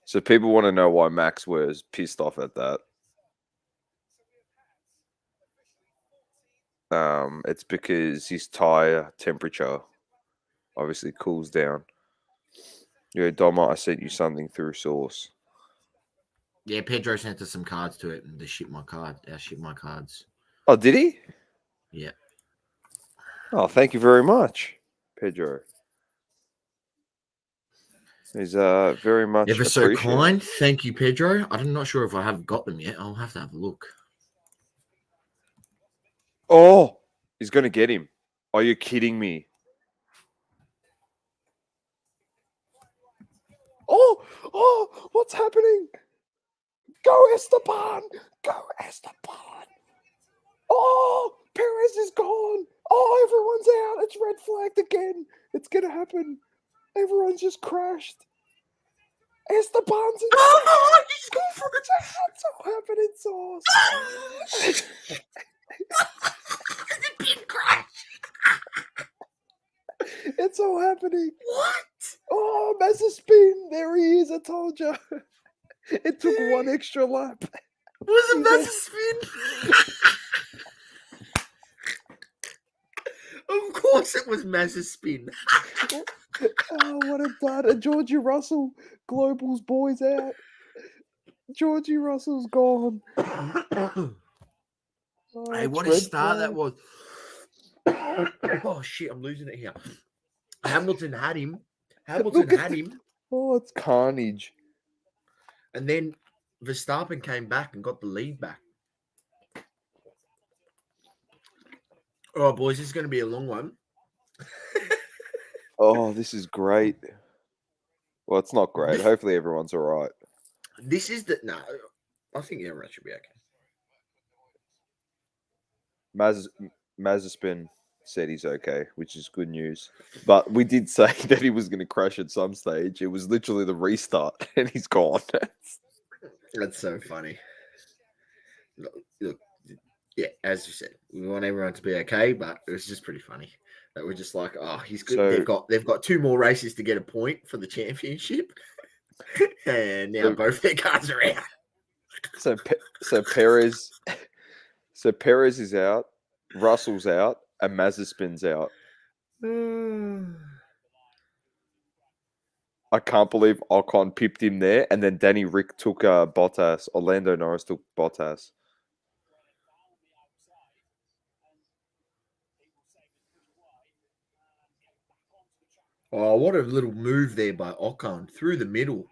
So people want to know why Max was pissed off at that. It's because his tire temperature obviously cools down. Yo, Doma, I sent you something through Source. Yeah, Pedro sent us some cards to it, and they shipped my card. I shipped my cards. Oh, did he? Yeah. Oh, thank you very much, Pedro. He's very much Ever so appreciated. kind. Thank you, Pedro. I'm not sure if I have got them yet. I'll have to have a look. Oh, he's gonna get him. Are you kidding me? Oh, what's happening? Go Esteban! Go Esteban! Oh, Perez is gone. Oh, everyone's out. It's red flagged again. It's gonna happen. Everyone's just crashed. Esteban's in Oh, he's gone for it. It's all happening, Sauce. the big crash. It's all happening. What? Oh, Mazepin. There he is. I told you. It took one extra lap. Was it He's Mazepin? Of course it was Mazepin. Oh, what a dud. And Georgie Russell, Global's boys out. Georgie Russell's gone. Oh, Hey, what a red start that flag. was. Oh, shit, I'm losing it here. Hamilton had him. Oh, it's carnage. And then Verstappen came back and got the lead back. All right, boys, this is going to be a long one. Oh, this is great. Well, it's not great. Hopefully everyone's all right. This is the... No, I think everyone should be okay. Mazepin said he's okay, which is good news. But we did say that he was going to crash at some stage. It was literally the restart, and he's gone. That's so funny. Look, yeah, as you said, we want everyone to be okay, but it was just pretty funny that we're just like, oh, he's good. So, They've got 2 more races to get a point for the championship, and now both their cars are out. So Perez is out, Russell's out, and Mazepin's out. I can't believe Ocon pipped him there, and then Danny Rick took Bottas. Orlando Norris took Bottas. Oh, what a little move there by Ocon through the middle.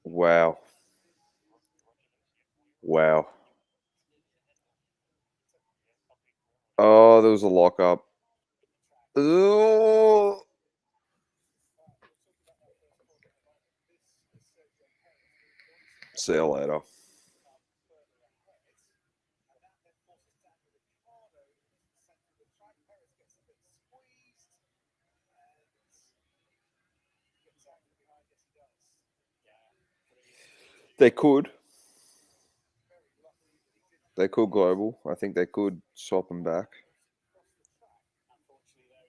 Wow. Wow. Oh, there was a lockup. Oh. See you later. They could. They could global. I think they could swap them back.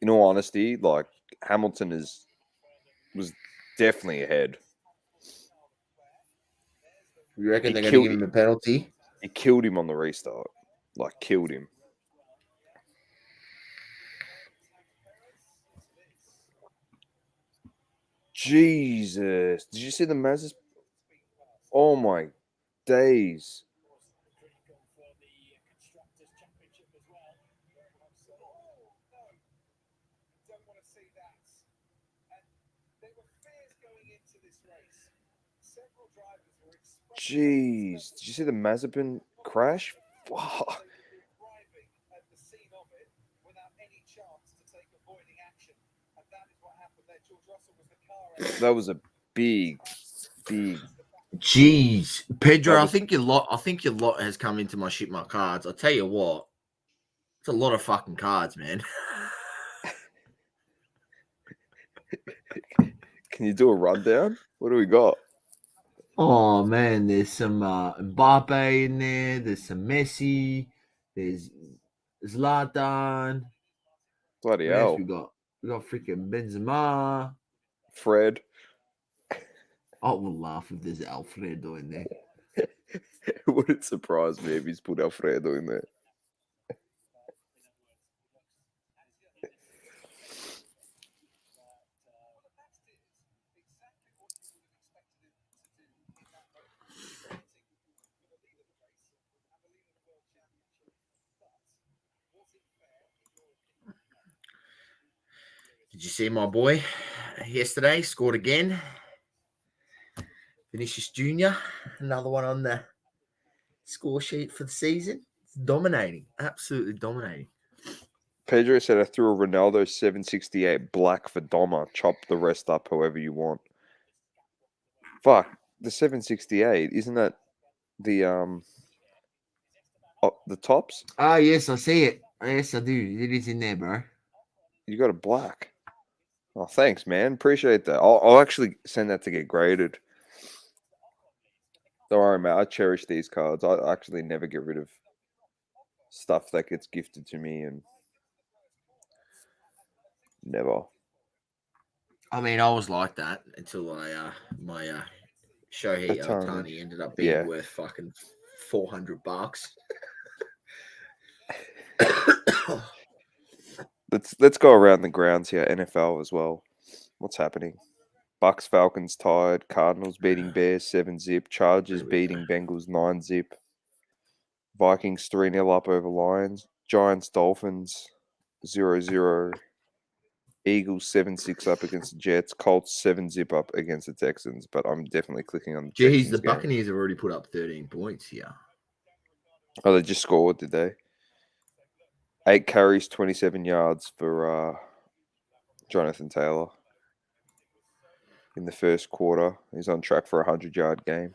In all honesty, like Hamilton was definitely ahead. You reckon He they're going to give killed him a penalty? he killed him on the restart. Like killed him. Jesus. Did you see the Mazes? Oh my days. Jeez. Did you see the Mazepin crash? Fuck. That was a big. Jeez, Pedro, That I was think your lot has come into my ship my cards. I'll tell you what, it's a lot of fucking cards, man. Can you do a rundown? What do we got? Oh man, there's some Mbappe in there. There's some Messi. There's Zlatan. Bloody What else we hell. got? We got freaking Benzema. Fred. I will laugh if there's Alfredo in there. It wouldn't surprise me if he's put Alfredo in there. Did you see my boy yesterday? Scored again. Vinicius Jr. Another one on the score sheet for the season. It's dominating. Absolutely dominating. Pedro said I threw a Ronaldo 768 black for Doma. Chop the rest up however you want. Fuck. The 768, isn't that the the tops? Ah, yes, I see it. Yes, I do. It is in there, bro. You got a black. Oh, thanks, man. Appreciate that. I'll actually send that to get graded. Don't worry, mate. I cherish these cards. I actually never get rid of stuff that gets gifted to me, and never. I mean, I was like that until my Shohei Otani. Otani ended up being Yeah. worth fucking $400. Let's go around the grounds here. NFL as well. What's happening? Bucks Falcons tied. Cardinals beating Bears 7-zip. Chargers There we beating Bengals 9-zip. Vikings 3-0 up over Lions. Giants Dolphins 0-0. Eagles 7-6 up against the Jets. Colts 7-zip up against the Texans. But I'm definitely clicking on the Jeez, Texans the game. Buccaneers have already put up 13 points here. Oh, they just scored, did they? 8 carries, 27 yards for Jonathan Taylor in the first quarter. He's on track for a 100-yard game.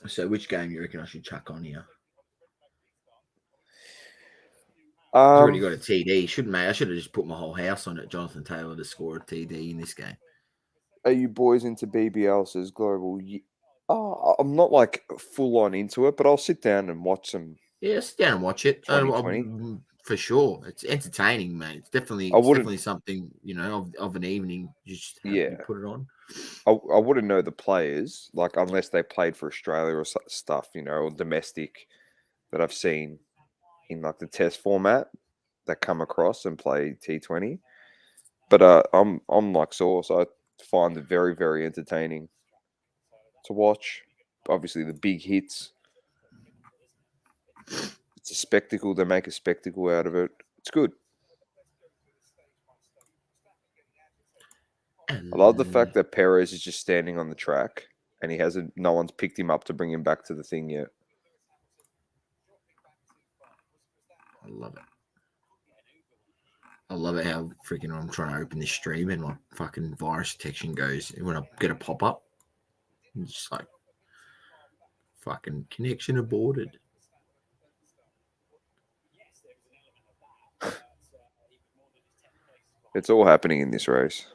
So, which game you reckon I should chuck on here? He's Um, already got a TD, shouldn't mate? I should have just put my whole house on it. Jonathan Taylor to score a TD in this game. are you boys into BBL? Says Global. Oh, I'm not like full on into it, but I'll sit down and watch some. Yeah, sit down and watch it. 2020. For sure, it's entertaining, mate. It's I definitely wouldn't. something of an evening. You just have Yeah, you put it on. I wouldn't know the players like unless they played for Australia or stuff, or domestic that I've seen in like the test format that come across and play T20. But I'm like Sauce. I find it very, very entertaining to watch. Obviously, the big hits. It's a spectacle. They make a spectacle out of it. It's good. I love the fact that Perez is just standing on the track and he hasn't. No one's picked him up to bring him back to the thing yet. I love it. I love it how freaking I'm trying to open this stream and my fucking virus detection goes when I get a pop up. It's just like fucking connection aborted. It's all happening in this race.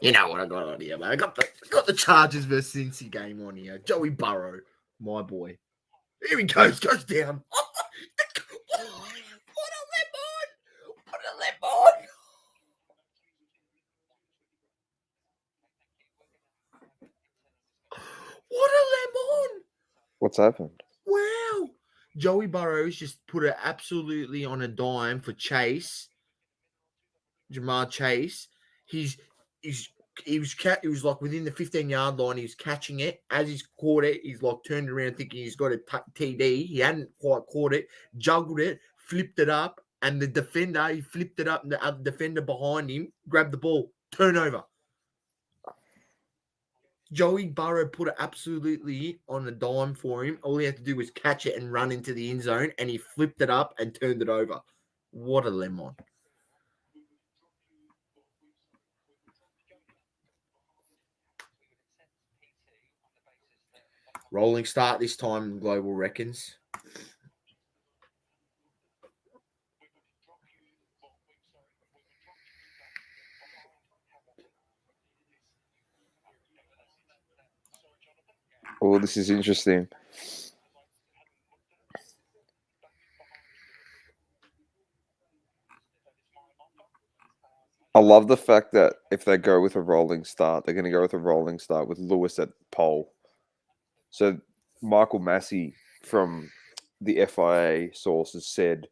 You know what I got on here, man? I got the Chargers versus Cincy game on here. Joey Burrow, my boy. Here he goes down. What a lemon! What a lemon! What a lemon! What's happened? Wow. Joey Burrow's just put it absolutely on a dime for Chase. Jamar Chase. He was like within the 15-yard line. He was catching it. As he's caught it, he's like turned around thinking he's got a TD. He hadn't quite caught it, juggled it, flipped it up, and the defender, he flipped it up, and the other defender behind him grabbed the ball. Turnover. Joey Burrow put it absolutely on a dime for him. All he had to do was catch it and run into the end zone, and he flipped it up and turned it over. What a lemon. Rolling start this time, Global reckons. Oh, this is interesting. I love the fact that if they go with a rolling start, they're going to go with a rolling start with Lewis at pole. So Michael Massey from the FIA sources said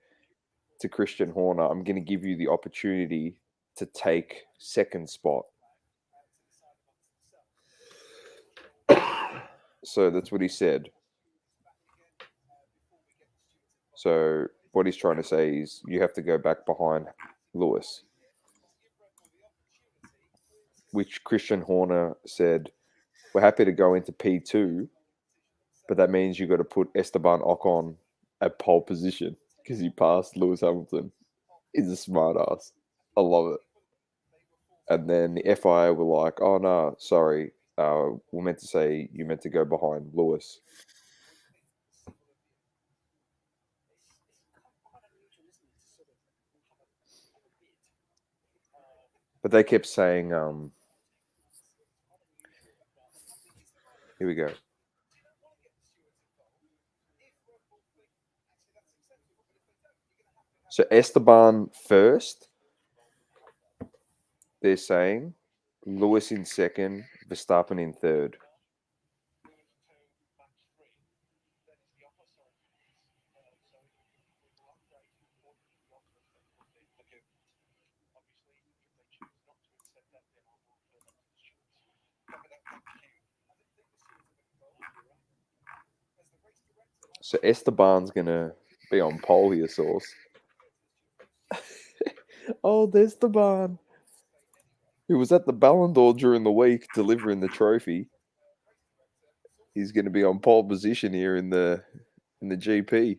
to Christian Horner, I'm going to give you the opportunity to take second spot. So that's what he said. So what he's trying to say is you have to go back behind Lewis. Which Christian Horner said, we're happy to go into P2, but that means you've got to put Esteban Ocon at pole position because he passed Lewis Hamilton. He's a smart ass. I love it. And then the FIA were like, oh, no, sorry. We're meant to say you meant to go behind Lewis. But they kept saying, here we go. So Esteban first, they're saying. Lewis in second, Verstappen in third. So Esteban's going to be on pole here, Sauce. Oh, there's Esteban. Who was at the Ballon d'Or during the week delivering the trophy. He's going to be on pole position here in the GP.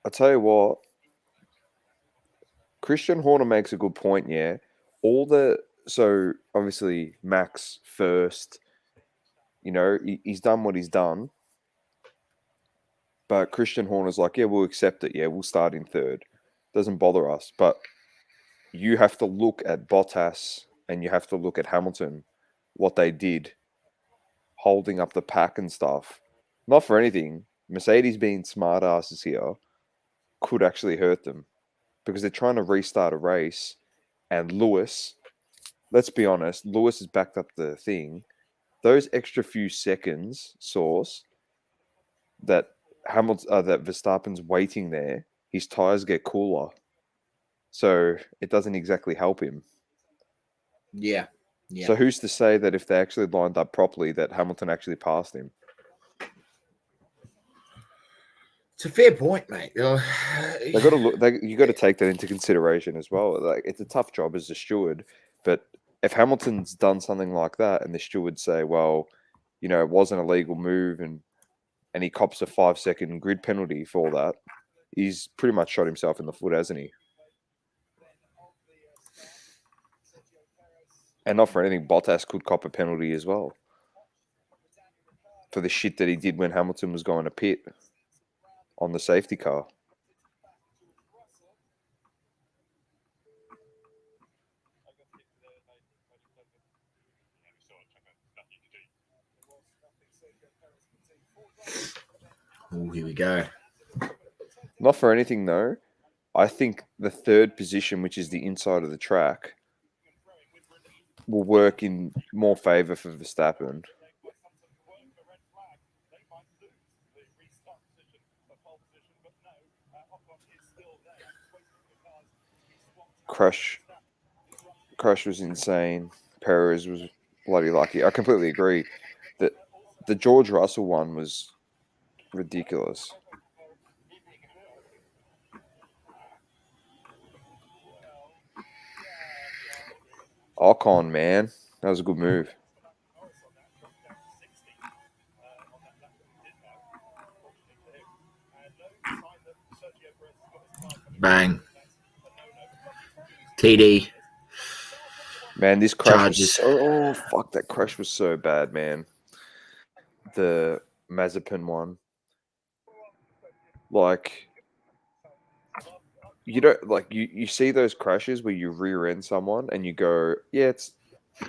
I tell you what, Christian Horner makes a good point. Yeah, so obviously Max first. You know, he's done what he's done. But Christian Horner's like, yeah, we'll accept it. Yeah, we'll start in third. Doesn't bother us. But you have to look at Bottas and you have to look at Hamilton, what they did, holding up the pack and stuff. Not for anything. Mercedes being smart asses here could actually hurt them because they're trying to restart a race. And Lewis, let's be honest, Lewis has backed up the thing. Those extra few seconds, source, that that Verstappen's waiting there, his tires get cooler. So it doesn't exactly help him. Yeah. Yeah. So who's to say that if they actually lined up properly, that Hamilton actually passed him? It's a fair point, mate. They got to look. You got to take that into consideration as well. Like it's a tough job as a steward, but if Hamilton's done something like that, and the steward say, "Well, you know, it wasn't a legal move," and he cops a 5-second grid penalty for that, he's pretty much shot himself in the foot, hasn't he? And not for anything, Bottas could cop a penalty as well for the shit that he did when Hamilton was going to pit on the safety car. Oh, here we go. Not for anything, though. I think the third position, which is the inside of the track, will work in more favour for Verstappen. Crash was insane. Perez was bloody lucky. I completely agree that the George Russell one was ridiculous. Ocon, man, that was a good move. Bang. TD. Man, this crash Charges. was so fuck. That crash was so bad, man. The Mazepin one, like you don't like you see those crashes where you rear end someone and you go, yeah,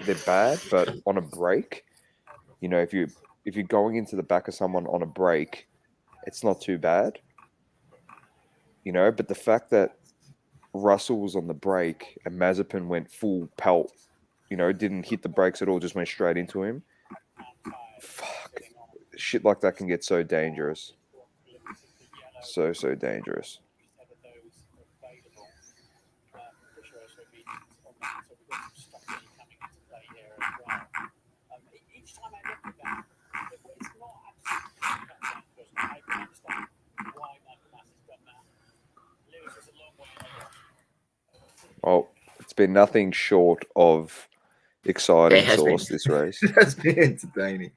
they're bad, but on a break, you know, if you're going into the back of someone on a break, it's not too bad, you know. But the fact that Russell was on the brake and Mazepin went full pelt, you know, didn't hit the brakes at all, just went straight into him. Fuck, shit like that can get so dangerous, so dangerous. Oh, it's been nothing short of exciting, Source, this race. It has been entertaining.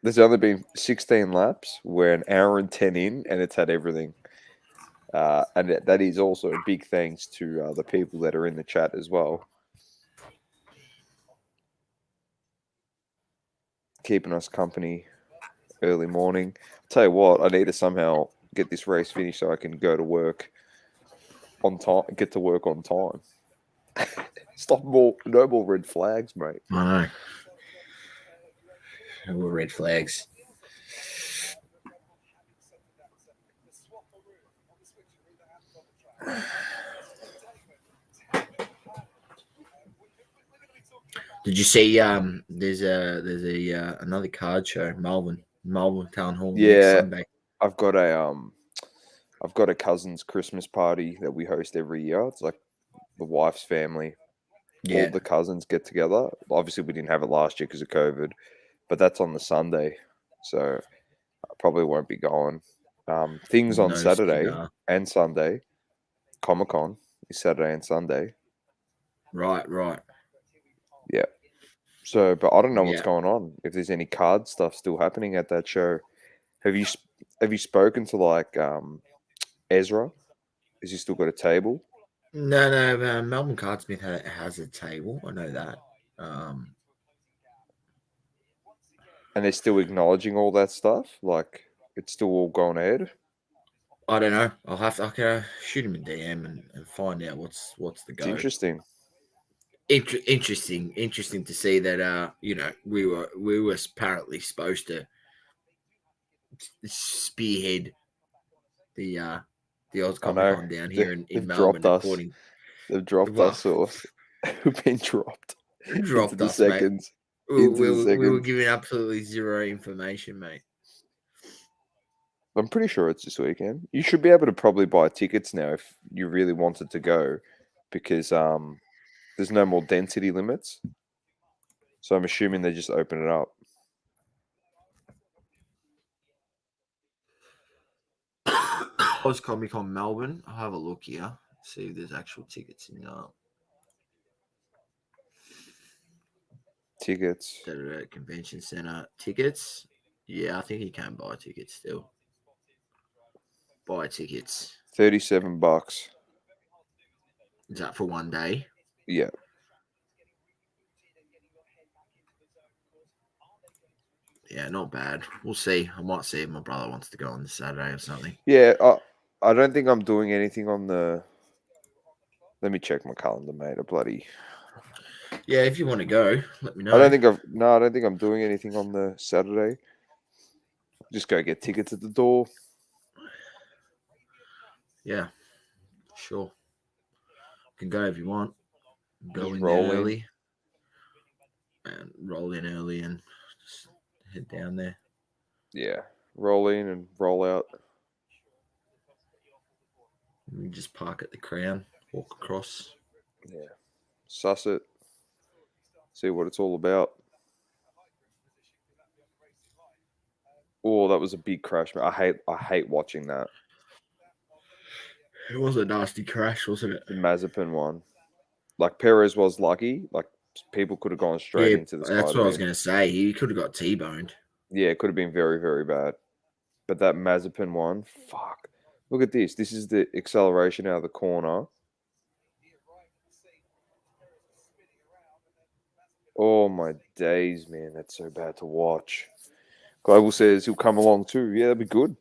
There's only been 16 laps. We're an hour and 10 in, and it's had everything. And that is also a big thanks to the people that are in the chat as well. Keeping us company early morning. I'll tell you what, I need to somehow get this race finished so I can go to work on time, get to work on time. Stop no more red flags, mate. I know. No more red flags. Did you see? There's another card show, Melbourne Town Hall next Sunday. I've got a cousin's Christmas party that we host every year. It's like the wife's family. Yeah. All the cousins get together. Obviously, we didn't have it last year because of COVID, but that's on the Sunday, so I probably won't be going. Things on Saturday and Sunday. Comic-Con is Saturday and Sunday. Right. Yeah. So, but I don't know what's going on. If there's any card stuff still happening at that show, have you spoken to like Ezra? Has he still got a table? No. Melbourne Cardsmith has a table. I know that. And they're still acknowledging all that stuff. Like it's still all going ahead. I don't know. I can shoot him a DM and find out what's the It's go. interesting. Interesting to see that. We were apparently supposed to spearhead the Oz I Comic know. Con down here in They've Melbourne, dropped us. according They've dropped well, us, Source. We've been dropped into dropped the us, mate. seconds. Into the We were seconds. giving absolutely zero information, mate. I'm pretty sure it's this weekend. You should be able to probably buy tickets now if you really wanted to go, because there's no more density limits. So I'm assuming they just open it up. Oz Comic Con Melbourne. I'll have a look here. See if there's actual tickets in Tickets. convention center. Tickets. Yeah, I think you can buy tickets still. Buy tickets. $37. Is that for one day? Yeah. Yeah, not bad. We'll see. I might see if my brother wants to go on the Saturday or something. Yeah, I don't think I'm doing anything on the. Let me check my calendar, mate. Yeah, if you want to go, let me know. I don't think I'm doing anything on the Saturday. Just go get tickets at the door. Yeah, sure. You can go if you want. Go Just in roll there in. early. And roll in early and just head down there. Yeah, roll in and roll out. You just park at the Crown, walk across. Yeah, suss it. See what it's all about. Oh, that was a big crash, man. I hate watching that. It was a nasty crash, wasn't it? The Mazepin one. Like Perez was lucky. Like people could have gone straight Yeah, into the that's what I was spider-man. going to say. He could have got T-boned. Yeah, it could have been very, very bad. But that Mazepin one, fuck. Look at this. This is the acceleration out of the corner. Oh my days, man. That's so bad to watch. Global says he'll come along too. Yeah, that'd be good.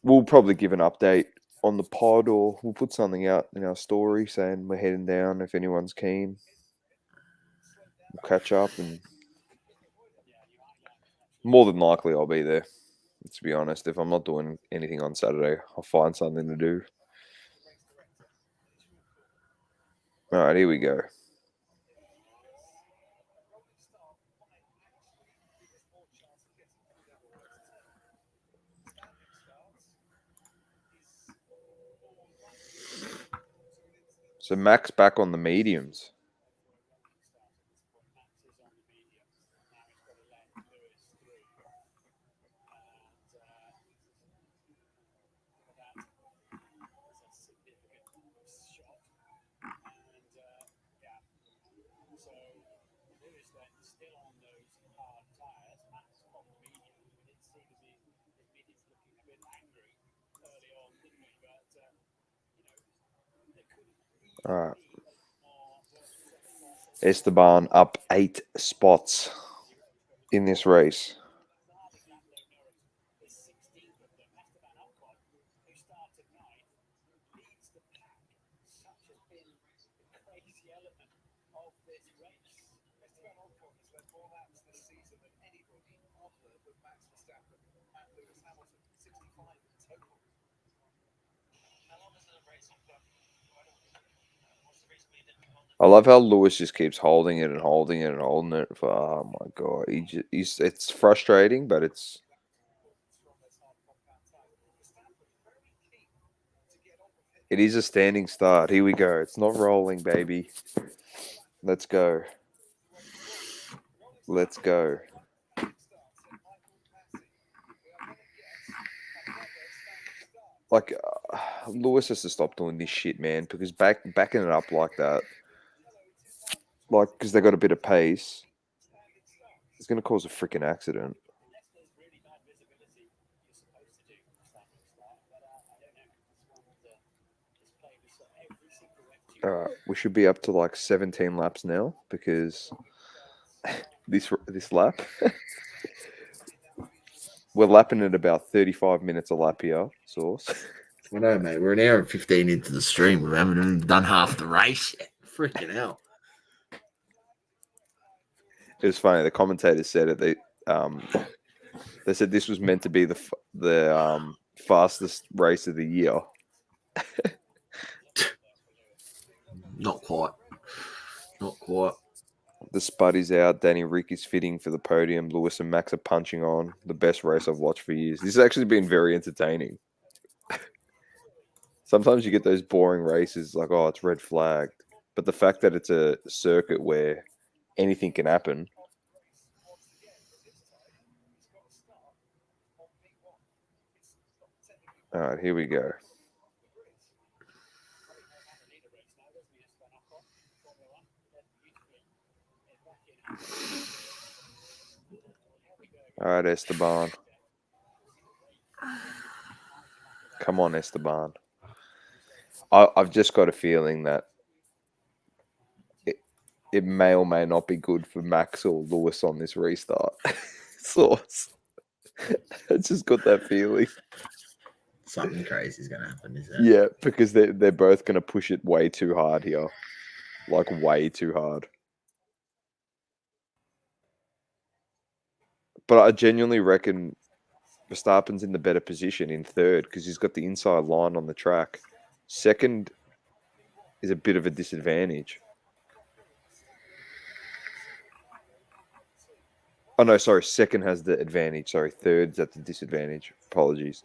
We'll probably give an update on the pod, or we'll put something out in our story saying we're heading down if anyone's keen. We'll catch up, and more than likely I'll be there. To be honest, if I'm not doing anything on Saturday, I'll find something to do. All right, here we go. So Mac's back on the mediums. All right. Esteban up 8 spots in this race. I love how Lewis just keeps holding it and holding it and holding it. For, oh my god, it's frustrating, but it's. It is a standing start. Here we go. It's not rolling, baby. Let's go. Let's go. Like Lewis has to stop doing this shit, man. Because backing it up like that, like because they got a bit of pace, it's gonna cause a freaking accident. All right, we should be up to like 17 laps now because this lap. We're lapping at about 35 minutes a lap here, Source. I know, mate. We're an hour and 15 into the stream. We haven't even done half the race yet. Freaking hell. It was funny. The commentators said it. They said this was meant to be the fastest race of the year. Not quite. Not quite. The Spuddy's out. Danny Rick is fitting for the podium. Lewis and Max are punching on. The best race I've watched for years. This has actually been very entertaining. Sometimes you get those boring races like, oh, it's red flagged. But the fact that it's a circuit where anything can happen. All right, here we go. All right, Esteban. Come on, Esteban. I've just got a feeling that it may or may not be good for Max or Lewis on this restart. Source. I just got that feeling. Something crazy is going to happen, is it? Yeah, because they're both going to push it way too hard here. Like, way too hard. But I genuinely reckon Verstappen's in the better position in third because he's got the inside line on the track. Second is a bit of a disadvantage. Oh, no, sorry. Second has the advantage. Sorry, third's at the disadvantage. Apologies.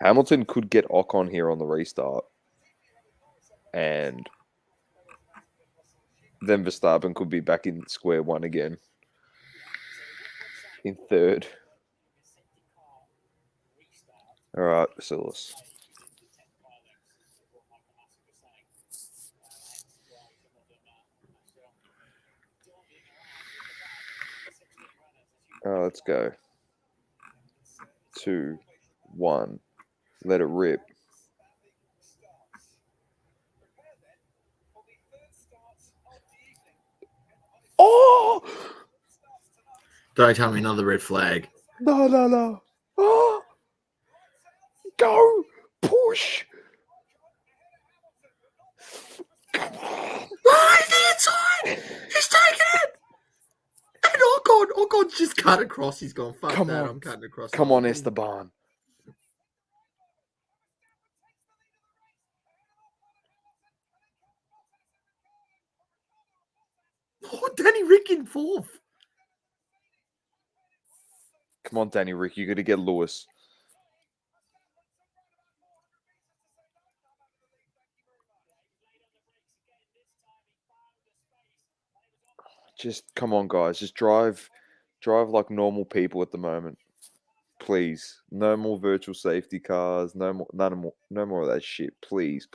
Hamilton could get Ocon here on the restart. And then Verstappen could be back in square one again. In third. All right, Bacillus. Let's go. 2, 1. Let it rip. Oh! Don't tell me another red flag. No. Oh! Go! Push! Come on! Oh, he's the inside! He's taking it! And Ocon's just cut across. He's gone, fuck Come that, on. I'm cutting across. Come on, Esteban. Oh, Danny Rick in fourth. Come on, Danny Rick. You got to get Lewis. Just come on, guys. Just drive like normal people at the moment. Please. No more virtual safety cars. No more of that shit. Please.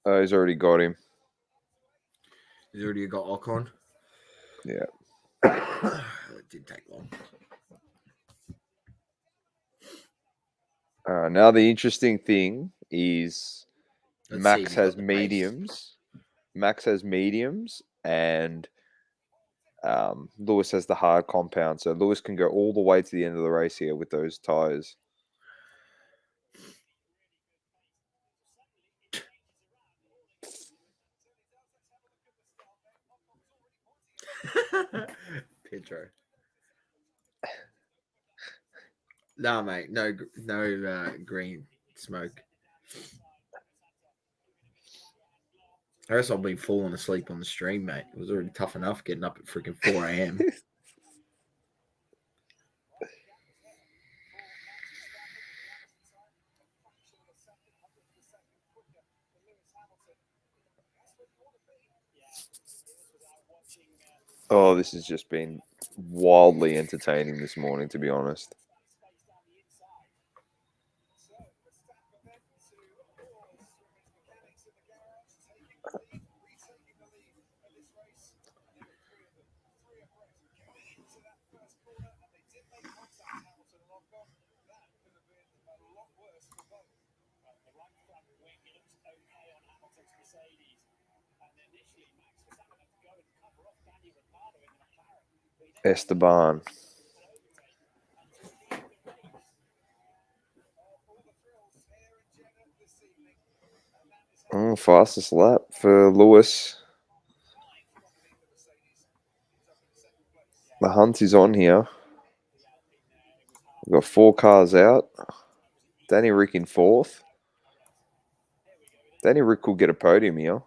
He's already got him. He's already got Ocon. Yeah. It did take long. Now the interesting thing is Let's see if Max he's has got the pace. mediums. Max has mediums and Lewis has the hard compound. So Lewis can go all the way to the end of the race here with those tires. Pedro. Nah, mate. No green smoke. I guess I've been falling asleep on the stream, mate. It was already tough enough getting up at freaking 4 a.m. Oh, this has just been wildly entertaining this morning, to be honest. Esteban. Oh, fastest lap for Lewis. The hunt is on here. We've got 4 cars out. Danny Rick in 4th. Danny Rick will get a podium here.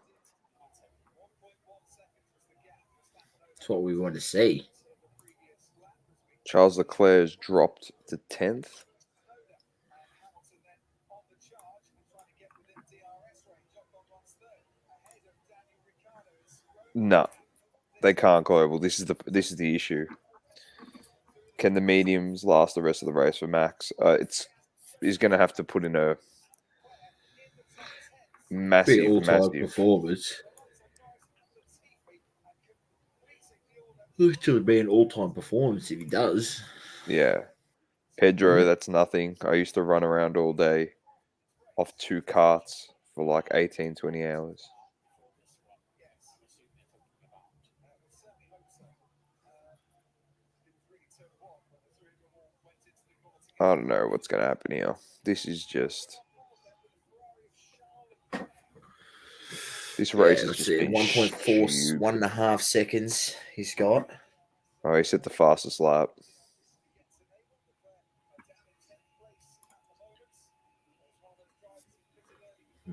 That's what we want to see. Charles Leclerc's dropped to 10th. No, they can't global. This is the issue. Can the mediums last the rest of the race for Max? He's going to have to put in a massive performance. It would be an all-time performance if he does. Yeah. Pedro, that's nothing. I used to run around all day off 2 carts for like 18, 20 hours. I don't know what's going to happen here. This is just... This race has just been 1.4, stupid. 1.5 seconds he's got. Oh, he set the fastest lap.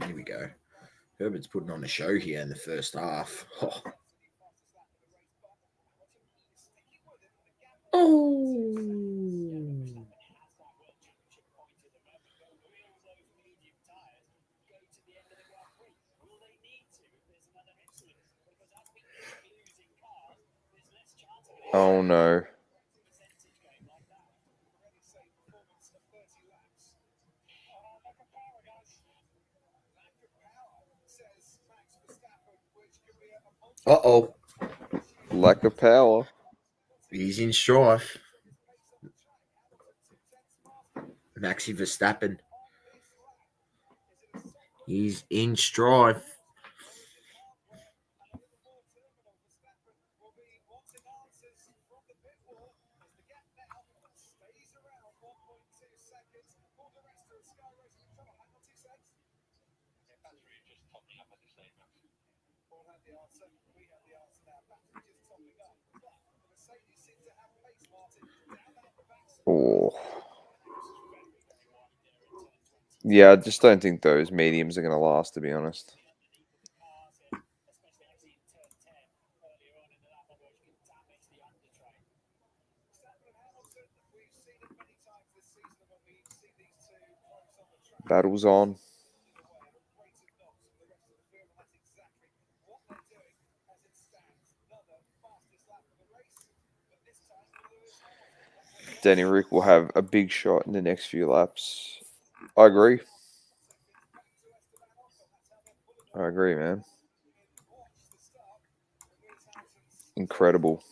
Here we go. Herbert's putting on a show here in the first half. Oh. Oh no. Uh-oh. Lack of power. He's in strife. Maxi Verstappen. He's in strife. Oh. Yeah, I just don't think those mediums are going to last, to be honest. Battle's on. Danny Rick will have a big shot in the next few laps. I agree. I agree, man. Incredible.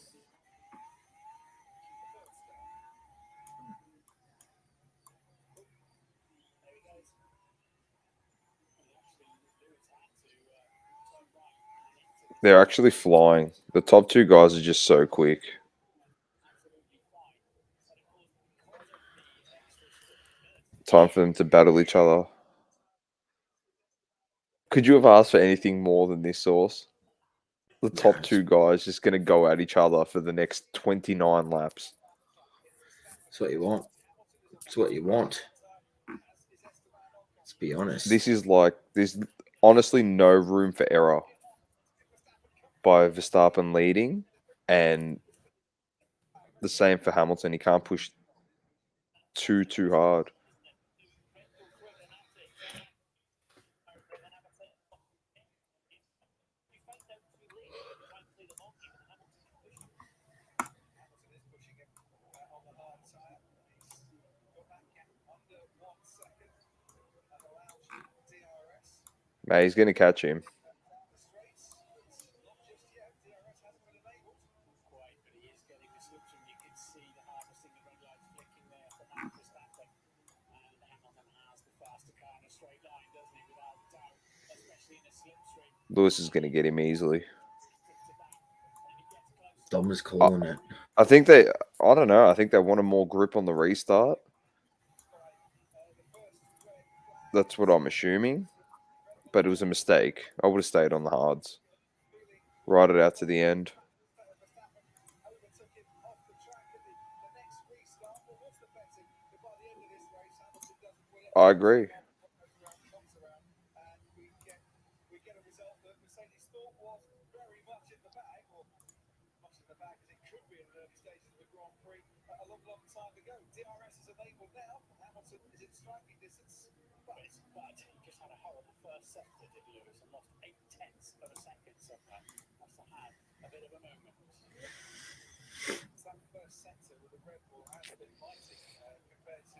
They're actually flying. The top 2 guys are just so quick. Time for them to battle each other. Could you have asked for anything more than this, Source? The top 2 guys just going to go at each other for the next 29 laps. That's what you want. That's what you want. Let's be honest. This is like, there's honestly no room for error by Verstappen leading, and the same for Hamilton. He can't push too hard. Mate, he's going to catch him. Lewis is going to get him easily. Dom was calling it. I think I don't know. I think they wanted more grip on the restart. That's what I'm assuming. But it was a mistake. I would have stayed on the hards. Ride it out to the end. I agree.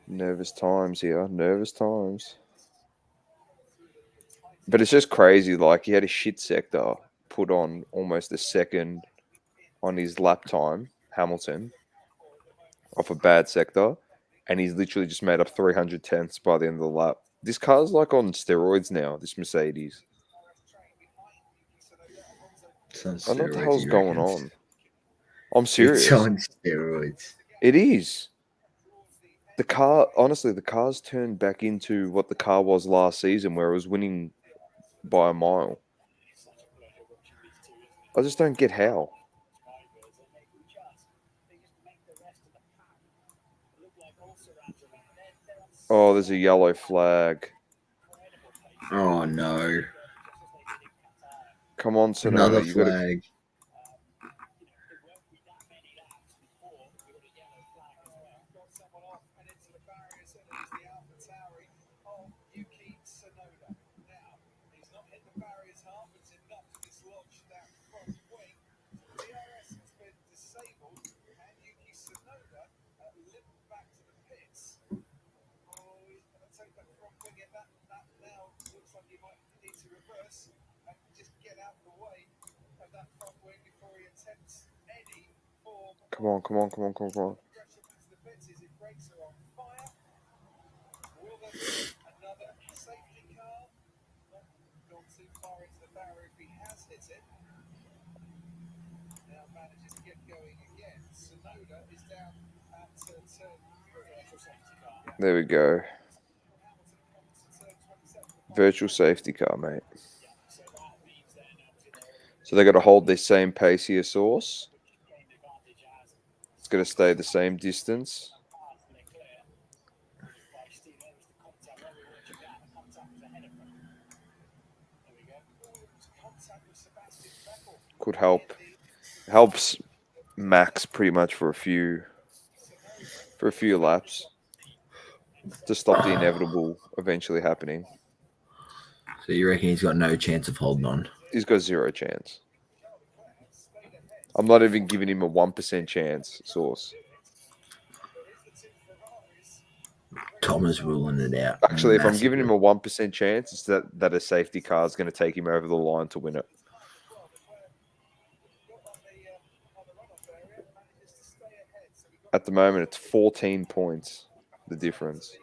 Nervous times here. Nervous times. But it's just crazy. Like, he had a shit sector put on almost a second on his lap time, Hamilton, off a bad sector. And he's literally just made up 300 tenths by the end of the lap. This car's like on steroids now, this Mercedes. I don't know what the hell's going on. I'm serious. It's on steroids. It is. The car, honestly, the car's turned back into what the car was last season, where it was winning by a mile. I just don't get how. Oh, there's a yellow flag. Oh no! Come on, Sonoda. Another You flag. Come on, come on, come on, come on. There we go. Virtual safety car, mate. So they got to hold their same pace here, Source. It's going to stay the same distance. Could help. Helps Max pretty much for a few laps to stop the inevitable eventually happening. So you reckon he's got no chance of holding on? He's got zero chance. I'm not even giving him a 1% chance, Source. Tom is ruling it out. Actually, if I'm giving him a 1% chance, it's that a safety car is going to take him over the line to win it. At the moment, it's 14 points, the difference.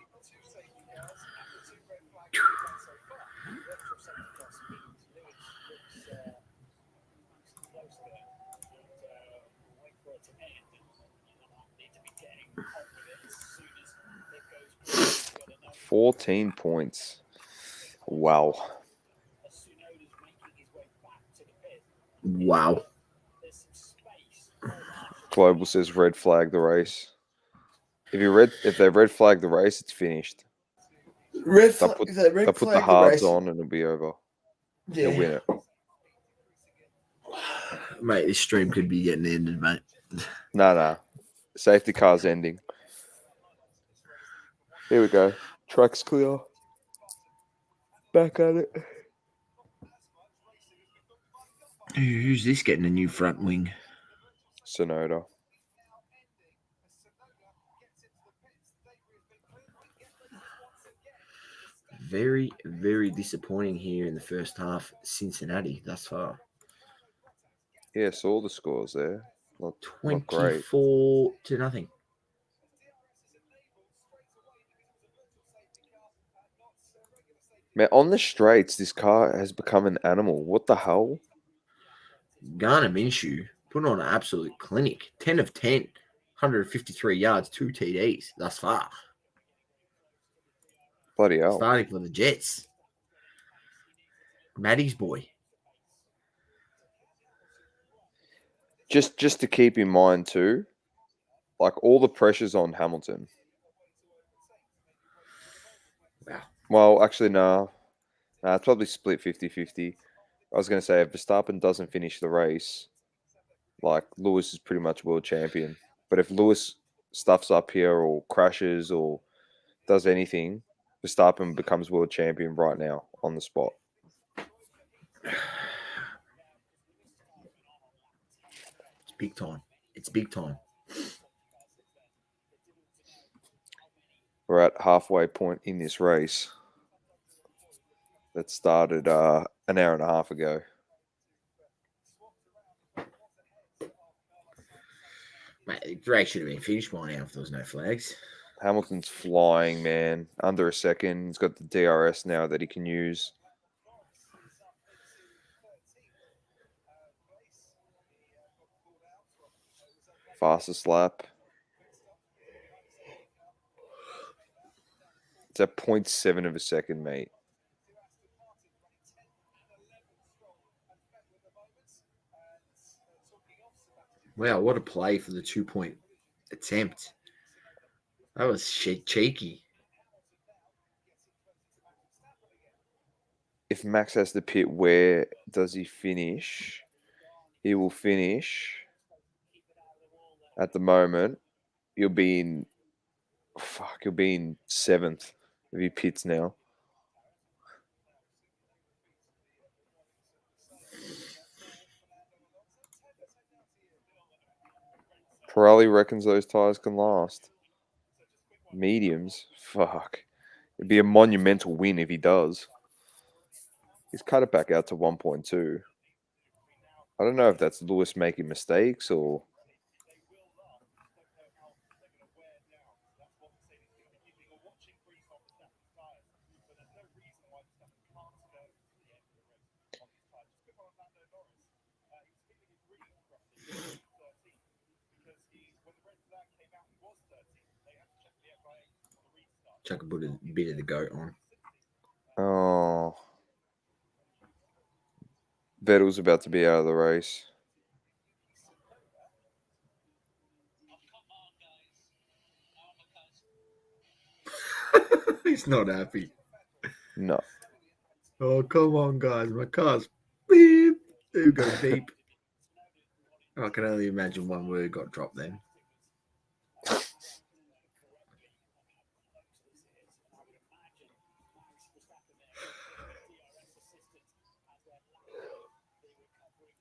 $14 points. Wow. Wow. Global says red flag the race. If they red flag the race, it's finished. They'll put the hards on and it'll be over. Yeah. They'll win it. Mate, this stream could be getting ended, mate. Nah. Safety car's ending. Here we go. Track's clear. Back at it. Who's this getting a new front wing? Sonoda. Very, very disappointing here in the first half. Cincinnati thus far. Yeah, saw the scores there. Not great. 24-0. Man, on the straights, this car has become an animal. What the hell? Garner Minshew put on an absolute clinic. 10 of 10, 153 yards, 2 TDs thus far. Bloody hell. Starting for the Jets. Maddie's boy. Just to keep in mind too, like all the pressure's on Hamilton. Wow. Well, actually, no. Nah, it's probably split 50-50. I was going to say, if Verstappen doesn't finish the race, like, Lewis is pretty much world champion. But if Lewis stuffs up here or crashes or does anything, Verstappen becomes world champion right now on the spot. It's big time. It's big time. We're at halfway point in this race that started an hour and a half ago. Mate, the race should have been finished by now if there was no flags. Hamilton's flying, man. Under a second. He's got the DRS now that he can use. Fastest lap. It's at 0.7 of a second, mate. Wow, what a play for the 2-point attempt. That was cheeky. If Max has to pit, where does he finish? He will finish at the moment. He'll be in seventh if he pits now. Pirelli reckons those tires can last. Mediums? Fuck. It'd be a monumental win if he does. He's cut it back out to 1.2. I don't know if that's Lewis making mistakes or... Chuck a bit of the goat on. Oh. Vettel's about to be out of the race. He's not happy. No. Oh, come on, guys. My car's beep. There we go, beep. I can only imagine one word got dropped then.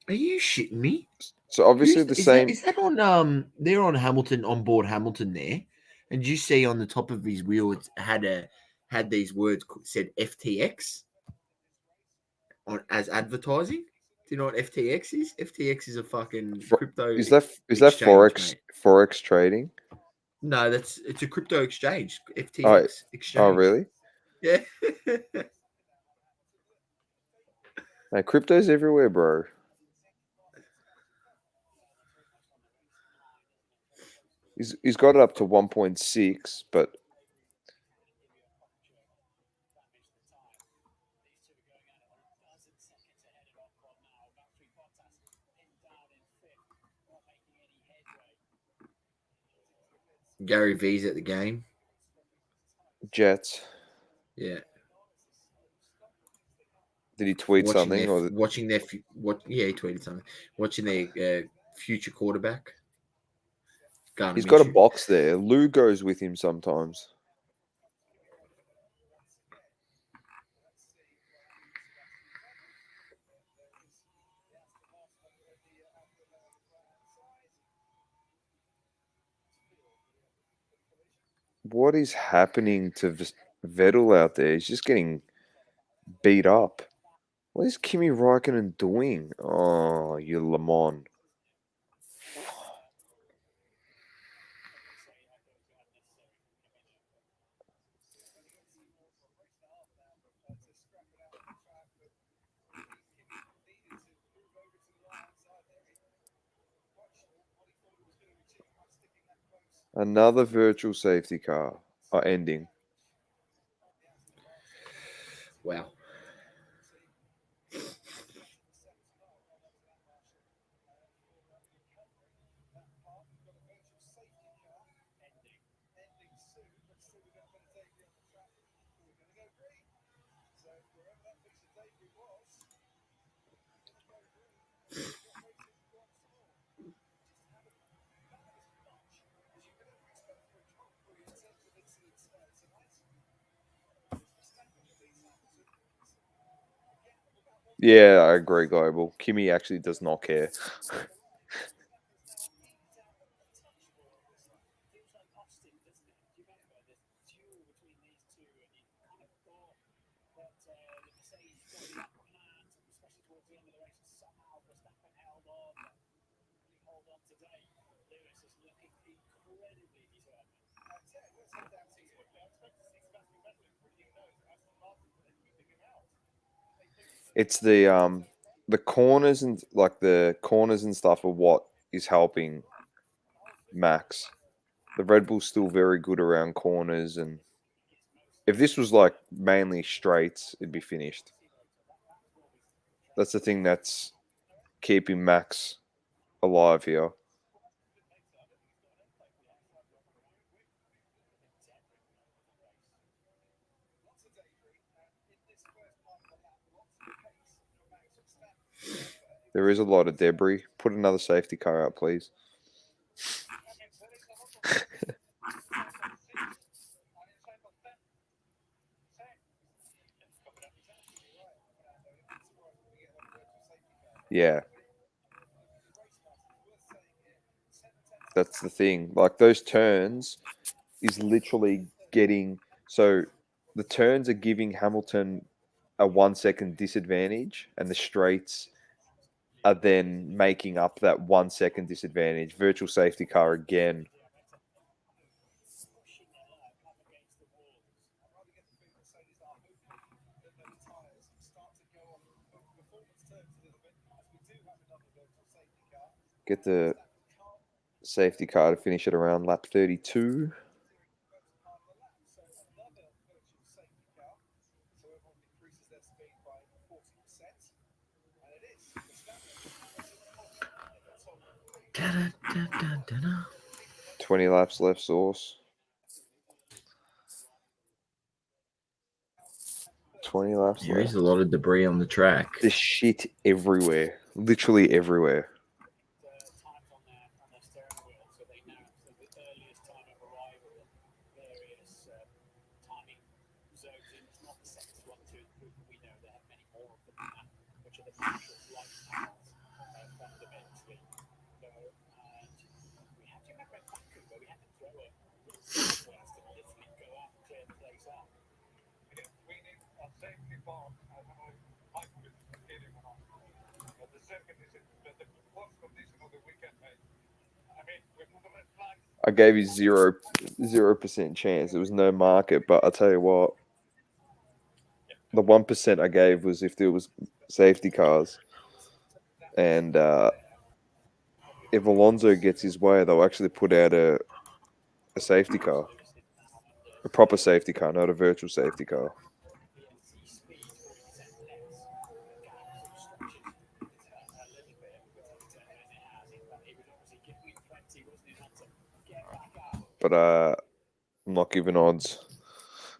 Are you shitting me? So obviously Is that on they're on Hamilton, on board Hamilton there? And did you see on the top of his wheel it had these words said FTX on as advertising? Do you know what FTX is? FTX is a fucking crypto. Is that exchange, Forex trading? No, it's a crypto exchange. FTX exchange. Oh, really? Yeah. Hey, crypto's everywhere, bro. He's got it up to 1.6, but Gary V's at the game. Jets. Yeah. Did he tweet something? He tweeted something. Watching their future quarterback. He's got a box there. Lou goes with him sometimes. What is happening to Vettel out there. He's just getting beat up. What is Kimi Raikkonen doing? Oh, you Le Mans. Another virtual safety car ending. Wow. Yeah, I agree, Global. Kimi actually does not care. It's the corners and the corners and stuff are what is helping Max. The Red Bull's still very good around corners, and if this was like mainly straights, it'd be finished. That's the thing that's keeping Max alive here. There is a lot of debris. Put another safety car out, please. Yeah. That's the thing. Like those turns is literally getting so the turns are giving Hamilton a 1 second disadvantage, and the straights are then making up that 1 second disadvantage. Virtual safety car again. Get the safety car to finish it around lap 32. Da-da-da-da-da-da. 20 laps left, Source. 20 laps There left. is a lot of debris on the track. There's shit everywhere. Literally everywhere. I gave you 0% chance. There was no market, but I'll tell you what. The 1% I gave was if there was safety cars, and if Alonso gets his way, they'll actually put out a safety car, a proper safety car, not a virtual safety car. But I'm not giving odds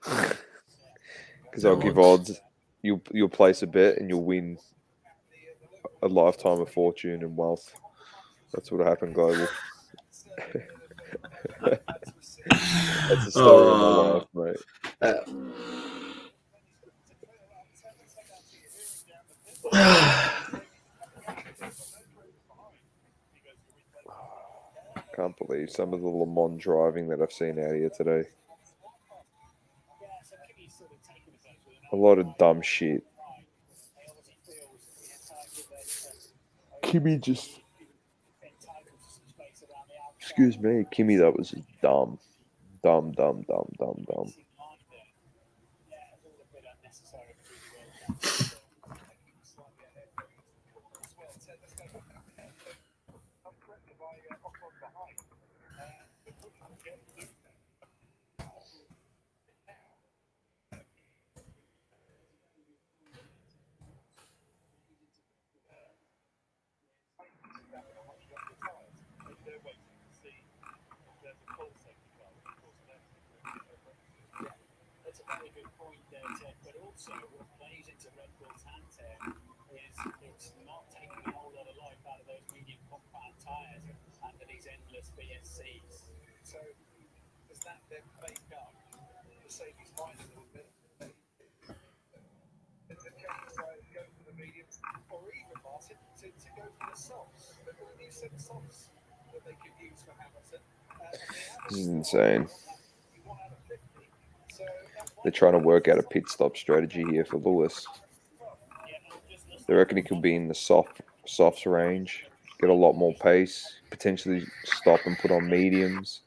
because I'll give odds. You'll place a bet and you'll win a lifetime of fortune and wealth. That's what happened, Global. That's the story of my life, mate. Can't believe some of the Le Mans driving that I've seen out here today. A lot of dumb shit. Kimmy just... Excuse me, Kimmy, that was just dumb. Dumb. This is insane. They're trying to work out a pit stop strategy here for Lewis. They reckon he could be in the softs range, get a lot more pace, potentially stop and put on mediums.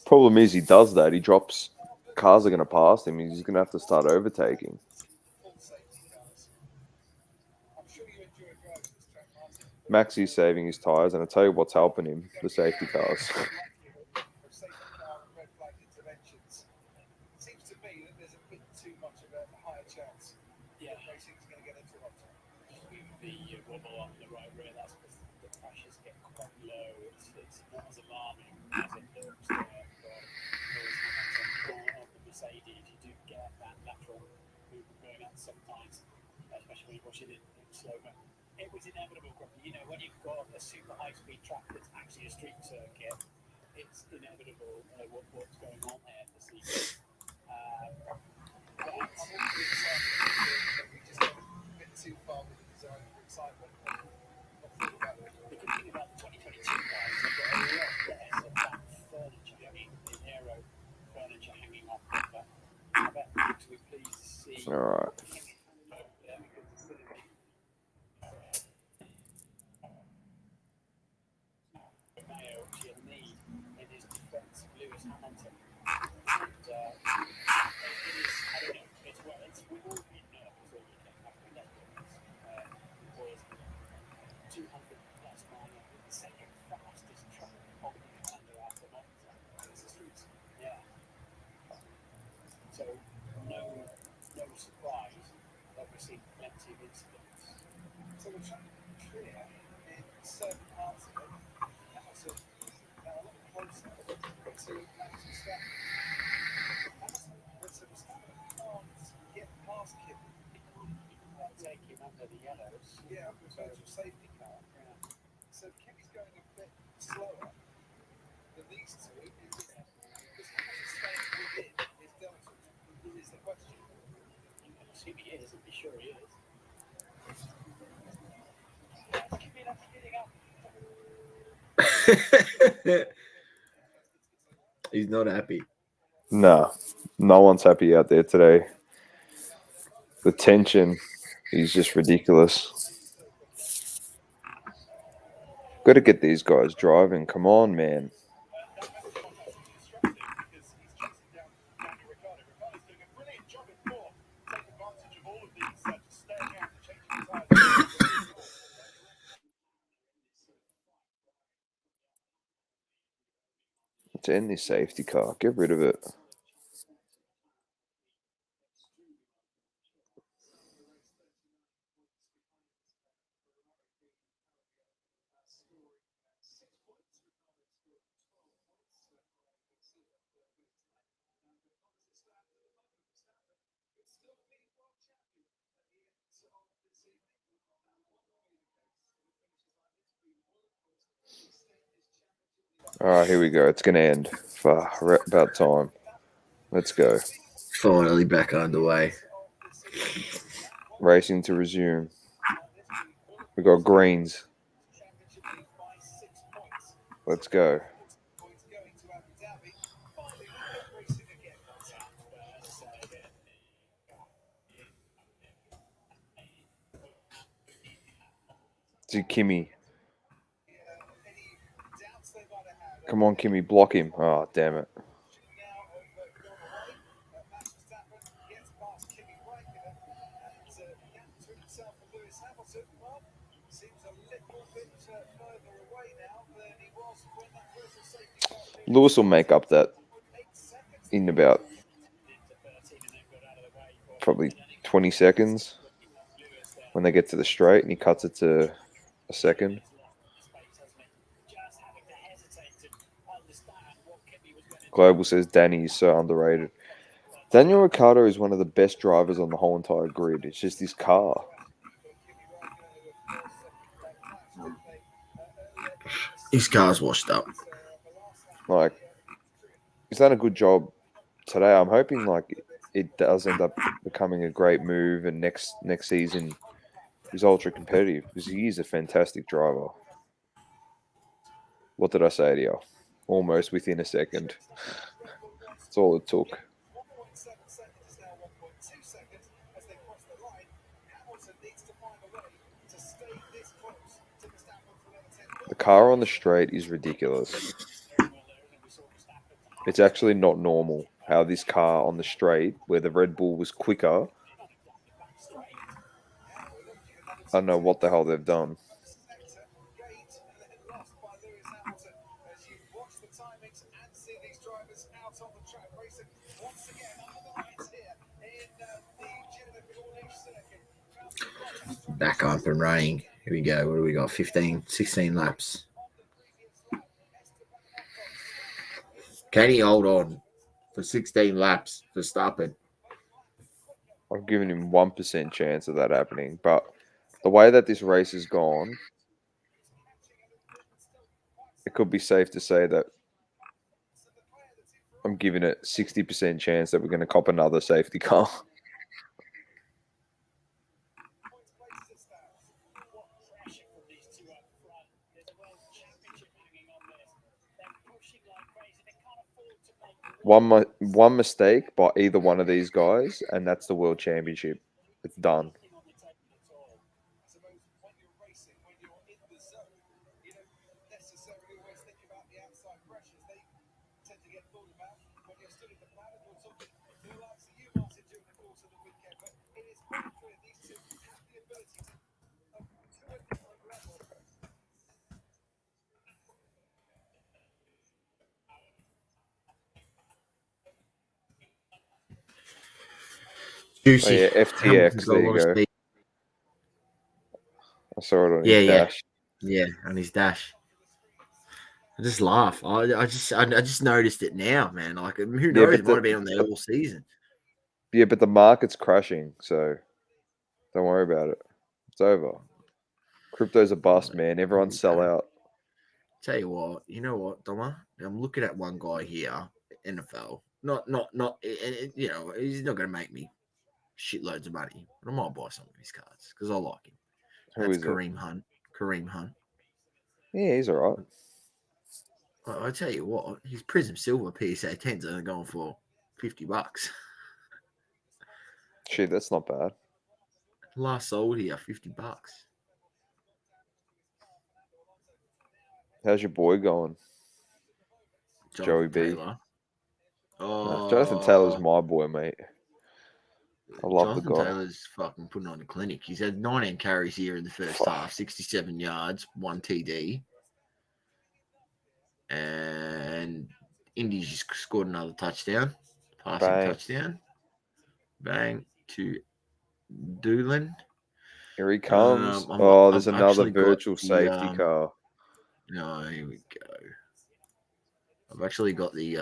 Problem is, he does that. He drops. Cars are going to pass him. He's going to have to start overtaking. Maxi's saving his tyres, and I tell you what's helping him: the safety cars. All right. He's not happy. No one's happy out there today. The tension is just ridiculous. Got to get these guys driving. Come on, man. Let's end this safety car. Get rid of it. All right, here we go. It's going to end. About time. Let's go. Finally back underway. Racing to resume. We got greens. Let's go. To Kimmy. Come on, Kimmy, block him. Oh, damn it. Lewis will make up that in about probably 20 seconds when they get to the straight and he cuts it to a second. Global says Danny is so underrated. Daniel Ricciardo is one of the best drivers on the whole entire grid. It's just his car. His car's washed up. Like, he's done a good job today. I'm hoping like it does end up becoming a great move, and next season he's ultra competitive because he is a fantastic driver. What did I say to you? Almost within a second. That's all it took. The car on the straight is ridiculous. It's actually not normal how this car on the straight, where the Red Bull was quicker, I don't know what the hell they've done. Back up and running. Here we go. What do we got? 16 laps. Can he hold on for 16 laps for stopping? I've given him 1% chance of that happening, but the way that this race has gone, it could be safe to say that I'm giving it 60% chance that we're going to cop another safety car. One mistake by either one of these guys, and that's the World Championship. It's done. Juicy. Oh, yeah, FTX. There you go. Speed. I saw it on his dash. Yeah, on his dash. I just laugh. I just noticed it now, man. Like, who knows? It might have been on there all season. Yeah, but the market's crashing, so don't worry about it. It's over. Crypto's a bust, man. Everyone sell out. Tell you what, you know what, Doma? I'm looking at one guy here, NFL. Not. You know, he's not going to make me shitloads of money, but I might buy some of his cards because I like him. That's Kareem Hunt. Kareem Hunt. Yeah, he's all right. I tell you what, his Prism Silver PSA 10s are going for $50. Shit, that's not bad. Last sold here, $50. How's your boy going? Joey B. Taylor. No, Jonathan Taylor's my boy, mate. I love Jonathan the guy. Taylor's fucking putting on a clinic. He's had 19 carries here in the first half, 67 yards, 1 TD. And Indy's just scored another touchdown. Passing touchdown. Bang to Doolin. Here he comes. There's another virtual safety car. No, here we go. I've actually got the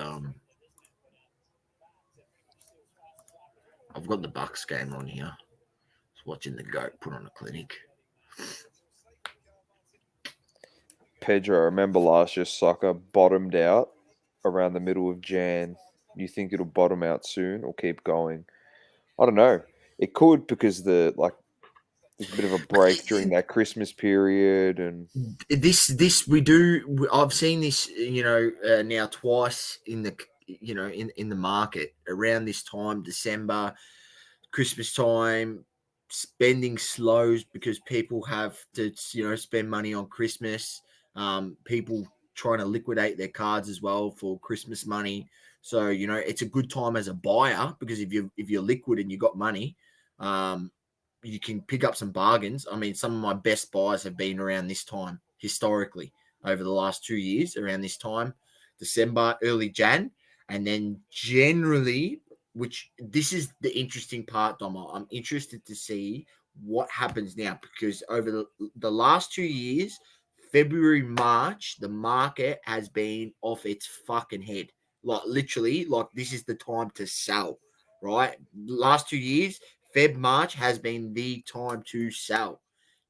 I've got the Bucks game on here. Just watching the GOAT put on a clinic. Pedro, I remember last year soccer bottomed out around the middle of Jan. You think it'll bottom out soon or keep going? I don't know. It could, because the There's a bit of a break during that Christmas period, and this we do. I've seen this, now twice in the in the market around this time, December, Christmas time. Spending slows because people have to spend money on Christmas. People trying to liquidate their cards as well for Christmas money. So it's a good time as a buyer, because if you're liquid and you got money, you can pick up some bargains. I mean, some of my best buys have been around this time historically over the last 2 years, around this time, December, early Jan, and then generally, which this is the interesting part, Doma. I'm interested to see what happens now, because over the last 2 years, February, March, the market has been off its fucking head. Like literally, like this is the time to sell, right? Last 2 years, Feb, March has been the time to sell.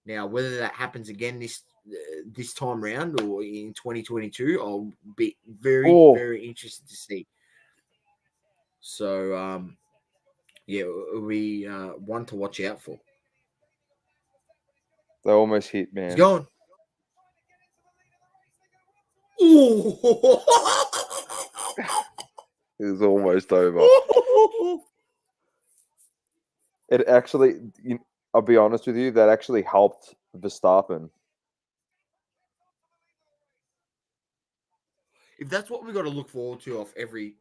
Now, whether that happens again this time round or in 2022, I'll be very, oh, very interested to see. So, yeah, we one to watch out for. they almost hit, He's man. going. Ooh. It was almost over. It actually, I'll be honest with you, that actually helped Verstappen. If that's what we got to look forward to off every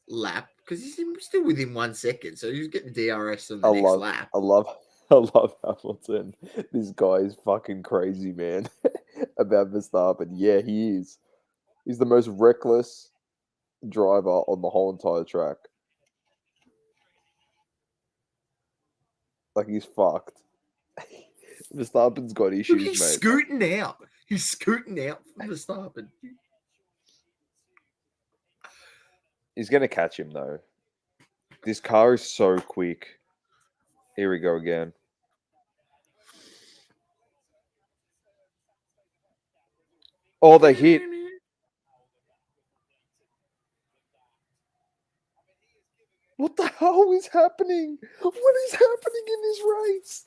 lap, because he's still within 1 second, so he's getting DRS on the next lap. I love, I love Hamilton. This guy is fucking crazy, man. About Verstappen, yeah, he is. He's the most reckless driver on the whole entire track. Like, he's fucked. Verstappen's got Look, issues, he's mate. scooting out. He's scooting out from Verstappen. He's gonna catch him though. This car is so quick. Here we go again. Oh, they hit. What the hell is happening? What is happening in this race?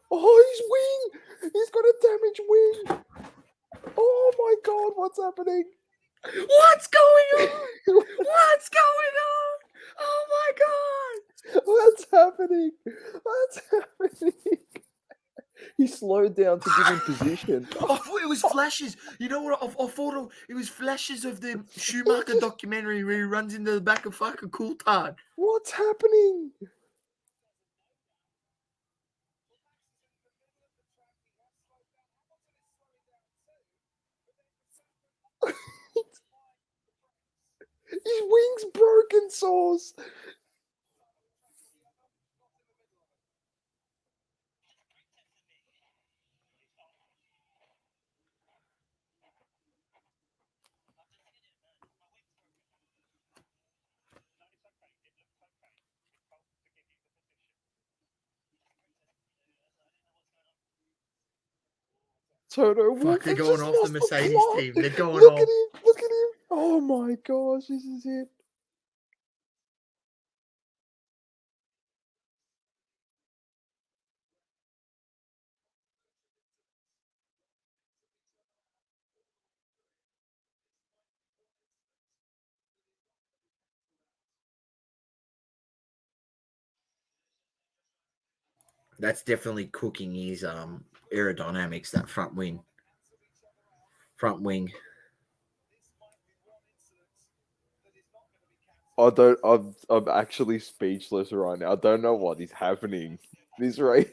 Oh, his wing! He's got a damaged wing. Oh my god, what's happening? What's going on? What's going on? Oh my god! What's happening? What's happening? He slowed down to give him position. I thought it was flashes. You know what? I thought it was flashes of the Schumacher documentary where he runs into the back of fucking Coulthard. What's happening? His wing's broken, Sauce. Toto Wolff Fuck, they're has going just off the lost the Mercedes plot. team. They're going Look off. at him. Look at him. Oh my gosh, this is it. That's definitely cooking his aerodynamics, that front wing. I'm actually speechless right now. I don't know what is happening. This race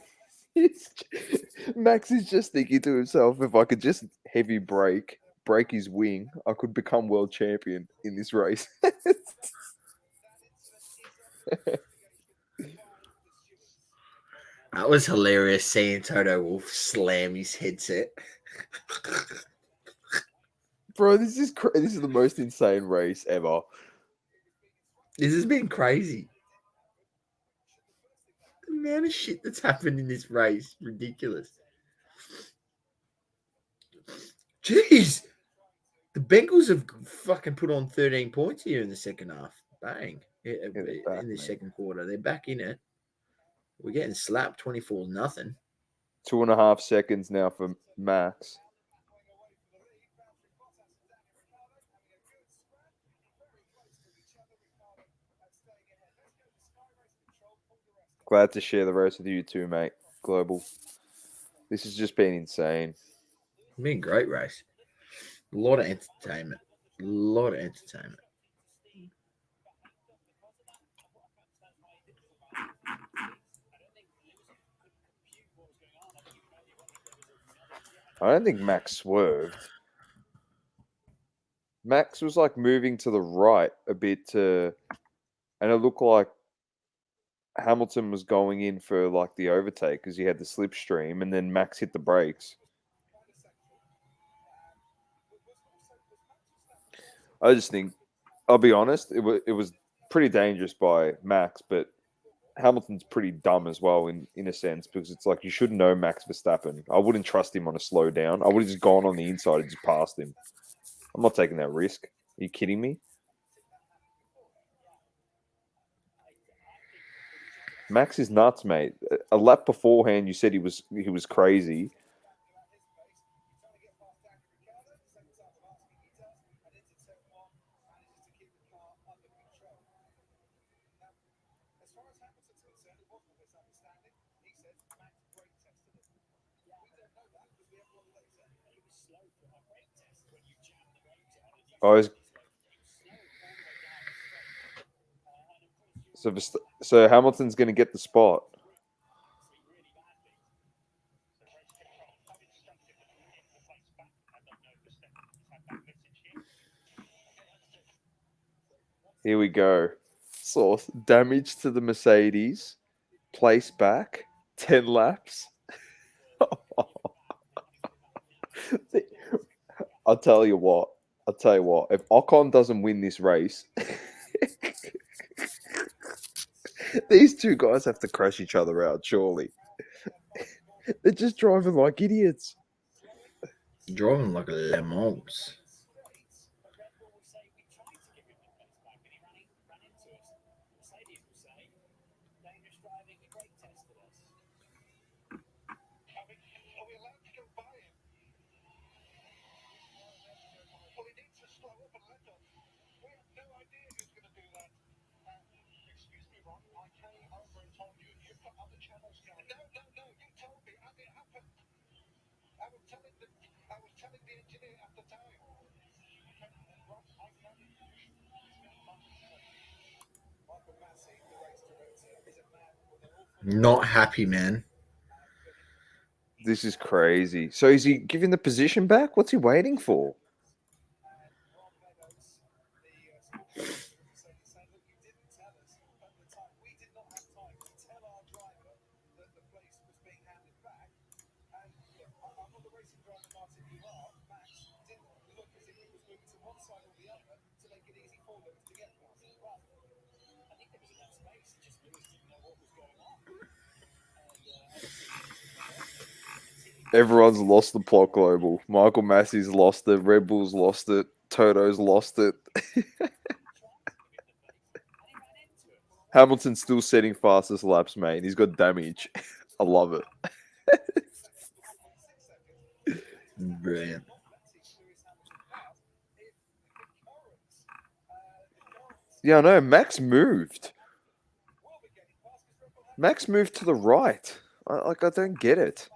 Max is just thinking to himself, if I could just heavy break his wing, I could become world champion in this race. That was hilarious seeing Toto Wolff slam his headset. Bro, this is the most insane race ever. This has been crazy. The amount of shit that's happened in this race, ridiculous. Jeez. The Bengals have fucking put on 13 points here in the second half. Bang. Yeah, they're back, In the mate. second quarter. They're back in it. We're getting slapped 24-0. 2.5 seconds now for Max. Glad to share the race with you too, mate. Global. This has just been insane. It's been a great race. A lot of entertainment. A lot of entertainment. I don't think Max swerved. Max was like moving to the right a bit to, and it looked like Hamilton was going in for like the overtake because he had the slipstream, and then Max hit the brakes. I just think, I'll be honest, it was pretty dangerous by Max, but Hamilton's pretty dumb as well in a sense because it's like you should know Max Verstappen. I wouldn't trust him on a slow down. I would have just gone on the inside and just passed him. I'm not taking that risk. Are you kidding me? Max is nuts, mate. A lap beforehand, you said he was crazy. Oh, so Hamilton's going to get the spot. Here we go. So damage to the Mercedes. Place back. 10 laps. I'll tell you what. If Ocon doesn't win this race, these two guys have to crash each other out, surely. They're just driving like idiots. Driving like a Le Mans. Not happy, man. This is crazy. So is he giving the position back? What's he waiting for? Everyone's lost the plot, Global. Michael Massey's lost it. Red Bull's lost it. Toto's lost it. Hamilton's still setting fastest laps, mate. He's got damage. I love it. Brilliant. Yeah, I know. Max moved. Max moved to the right. I don't get it.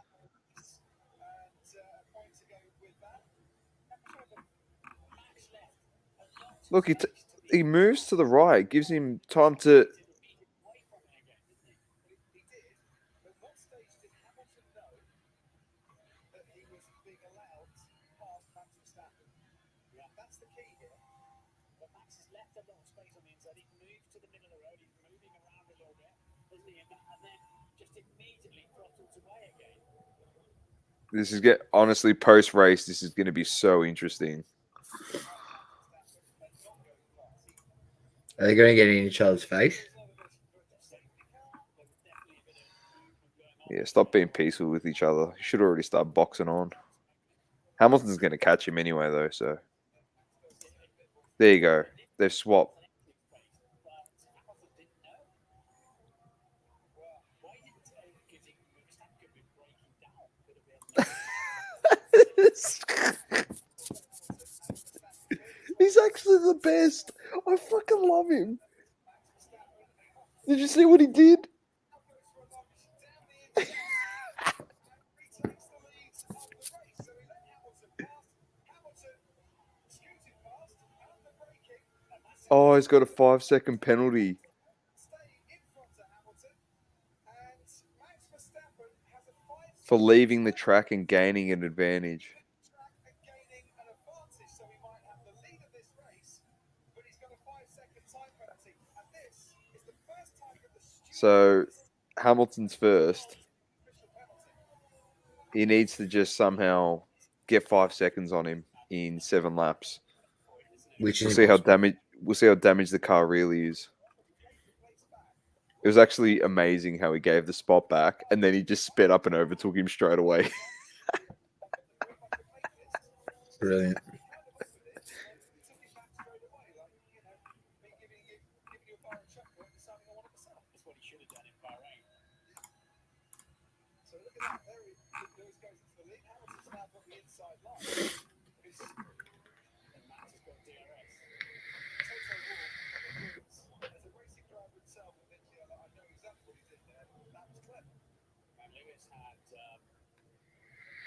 Look, he moves to the right. Gives him time to. This is honestly post race. This is going to be so interesting. Are they going to get in each other's face? Yeah, stop being peaceful with each other. You should already start boxing on. Hamilton's going to catch him anyway, though. So There you go. They've swapped. He's actually the best. I fucking love him. Did you see what he did? Oh, he's got a 5-second penalty for leaving the track and gaining an advantage. So Hamilton's first. He needs to just somehow get 5 seconds on him in 7 laps. Which We'll is see how impossible. damaged the car really is. It was actually amazing how he gave the spot back and then he just sped up and overtook him straight away. Brilliant.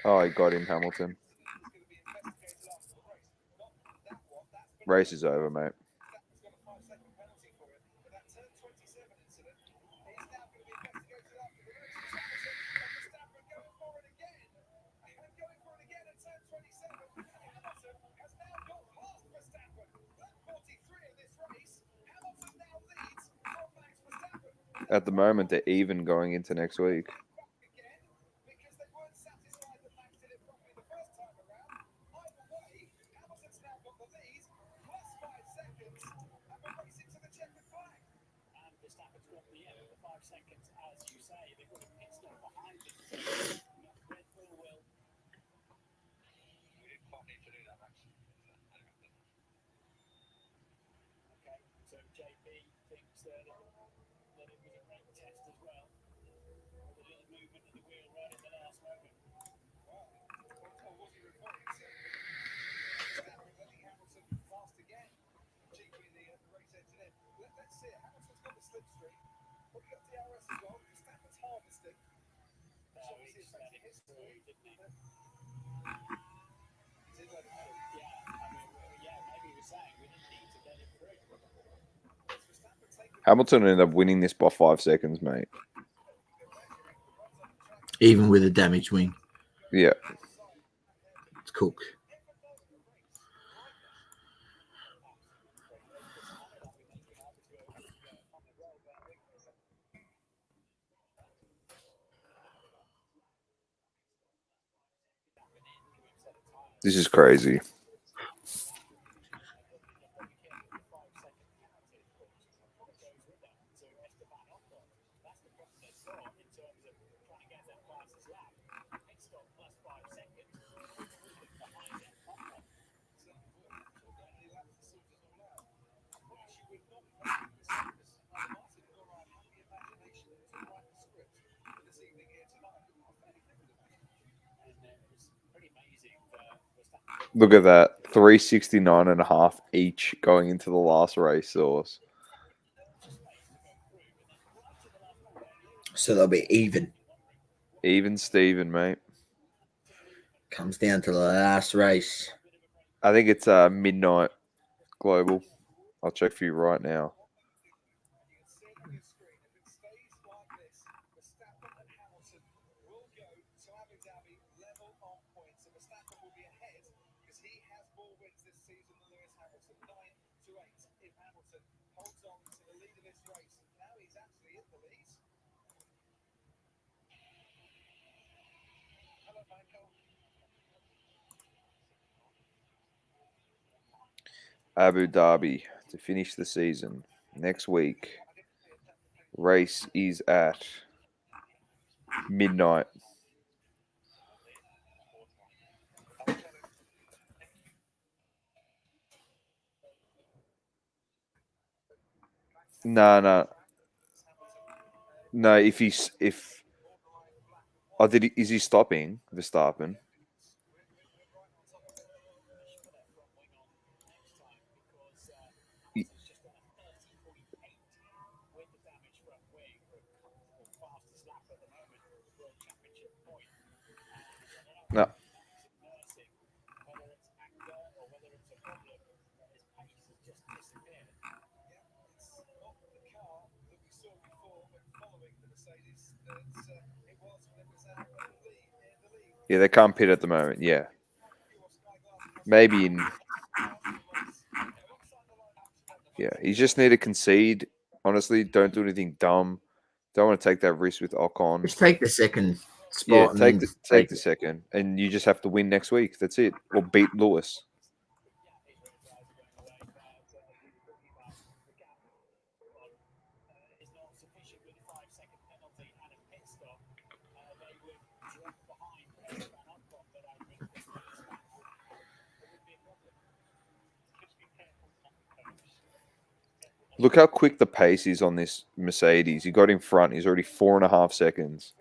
Oh, he got him, Hamilton. Race is over, mate. At the moment, they're even going into next week. Hamilton ended up winning this by 5 seconds, mate. Even with a damaged wing. Yeah. It's cooked. This is crazy. Look at that. 369.5 each going into the last race source. So they'll be even. Even Steven, mate. Comes down to the last race. I think it's midnight global. I'll check for you right now. Abu Dhabi to finish the season next week. Race is at midnight. No. If is he stopping Verstappen? No. Yeah, they can't pit at the moment. Yeah, maybe in. Yeah, you just need to concede. Honestly, don't do anything dumb. Don't want to take that risk with Ocon. Just take the second Yeah, spot and then take the second, and you just have to win next week. That's it, or beat Lewis. Look how quick the pace is on this Mercedes. He got in front. He's already 4.5 seconds.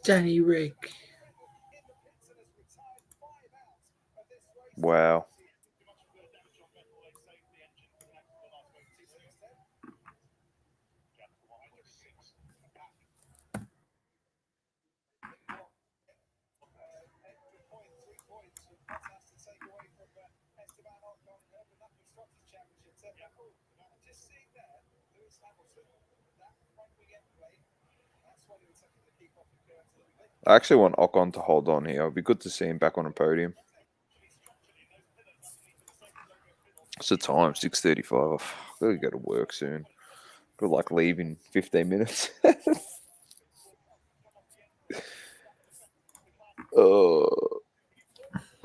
Danny Rick. Wow. I actually want Ocon to hold on here. It'd be good to see him back on a podium. What's the time? 6:35. Gotta go to work soon. Got like leave in 15 minutes. Oh,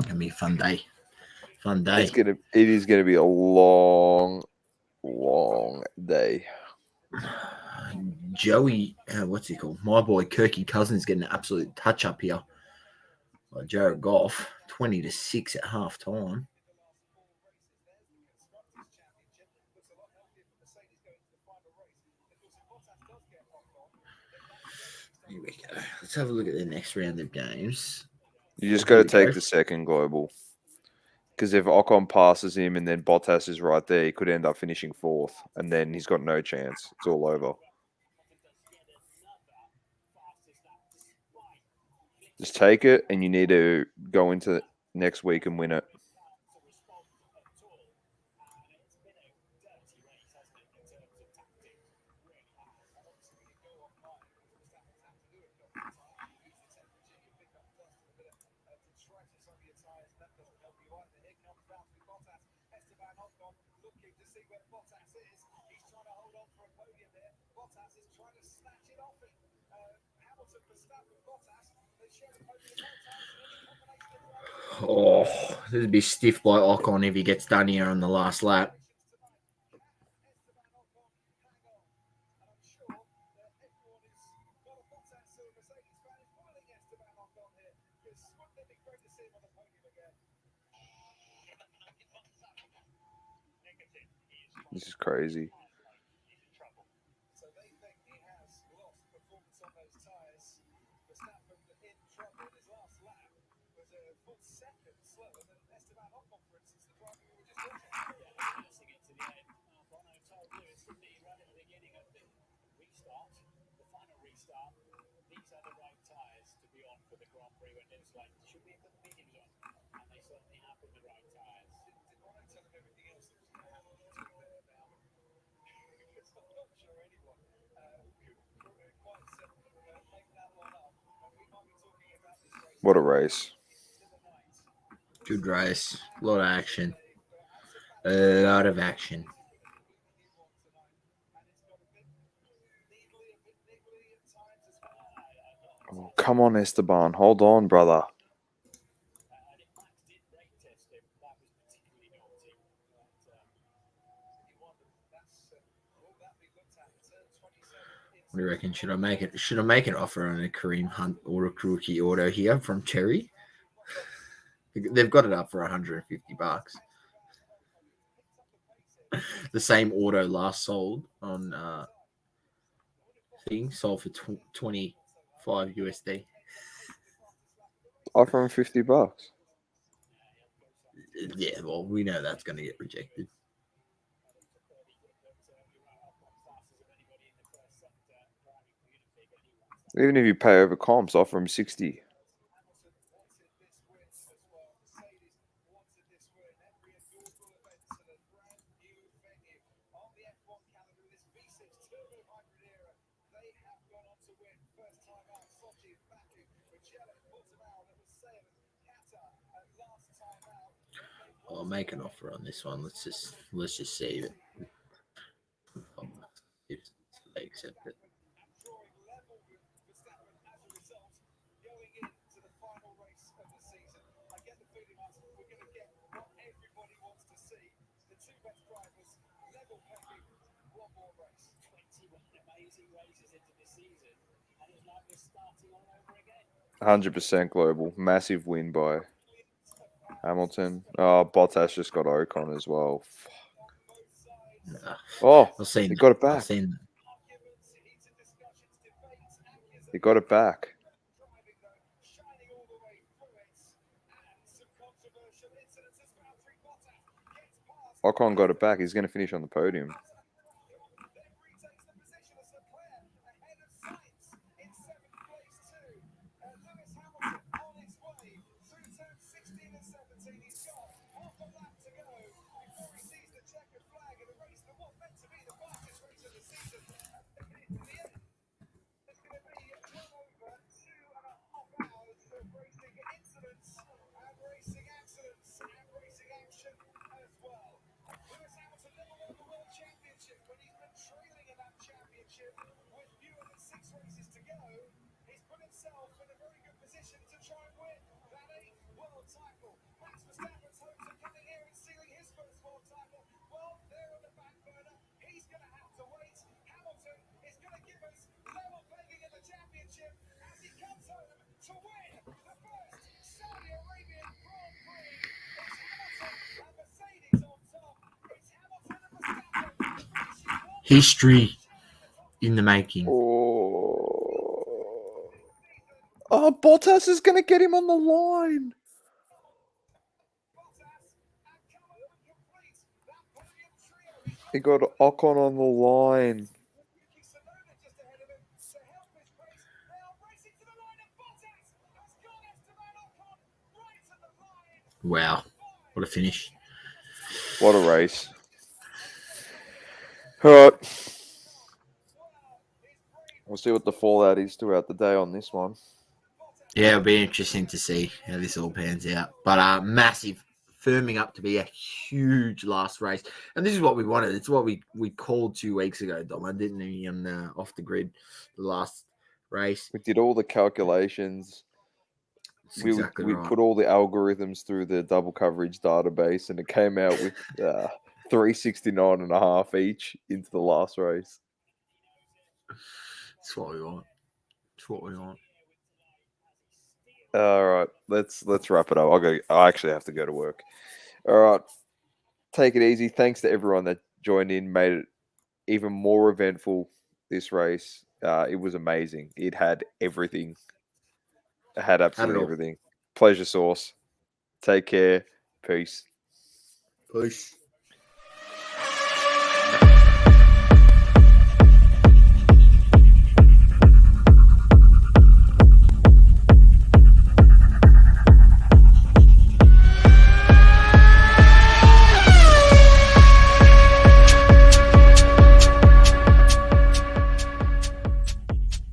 Gonna be a fun day. Fun day. it is gonna be a long day. Joey, what's he called? My boy Kirky Cousins getting an absolute touch up here. Like Jared Goff, 20-6 at half time. Here we go. Let's have a look at the next round of games. You just got to take the second global. Because if Ocon passes him and then Bottas is right there, he could end up finishing fourth. And then he's got no chance. It's all over. Just take it, and you need to go into next week and win it. Oh, this would be stiff by Ocon if he gets done here on the last lap. This is crazy. What a race. Good race. A lot of action. A lot of action. Oh, come on, Esteban. Hold on, brother. What do you reckon? Should I make it? Should I make an offer on a Kareem Hunt or a rookie auto here from Cherry? They've got it up for $150. The same auto last sold on thing sold for 25 USD. Offer him $50. Yeah, well, we know that's going to get rejected. Even if you pay over comps, offer him 60. I'll make an offer on this one. Let's just save it. If they accept it. Hundred % global. Massive win by Hamilton. Oh, Bottas just got Ocon as well. Oh, he got it back. He got it back. Ocon got it back. He's going to finish on the podium. History in the making. Oh, Bottas is going to get him on the line. He got Ocon on the line. Wow. What a finish. What a race. All right. We'll see what the fallout is throughout the day on this one. Yeah, it'll be interesting to see how this all pans out. But massive, firming up to be a huge last race. And this is what we wanted. It's what we called 2 weeks ago, Dom. I didn't even off the grid the last race. We did all the calculations. We'd put all the algorithms through the double coverage database, and it came out with 369.5 each into the last race. That's what we want. That's what we want. All right, let's wrap it up. I actually have to go to work. All right, take it easy. Thanks to everyone that joined in, made it even more eventful. This race, it was amazing. It had everything. It had absolutely everything. Pleasure Sauce. Take care. Peace. Peace.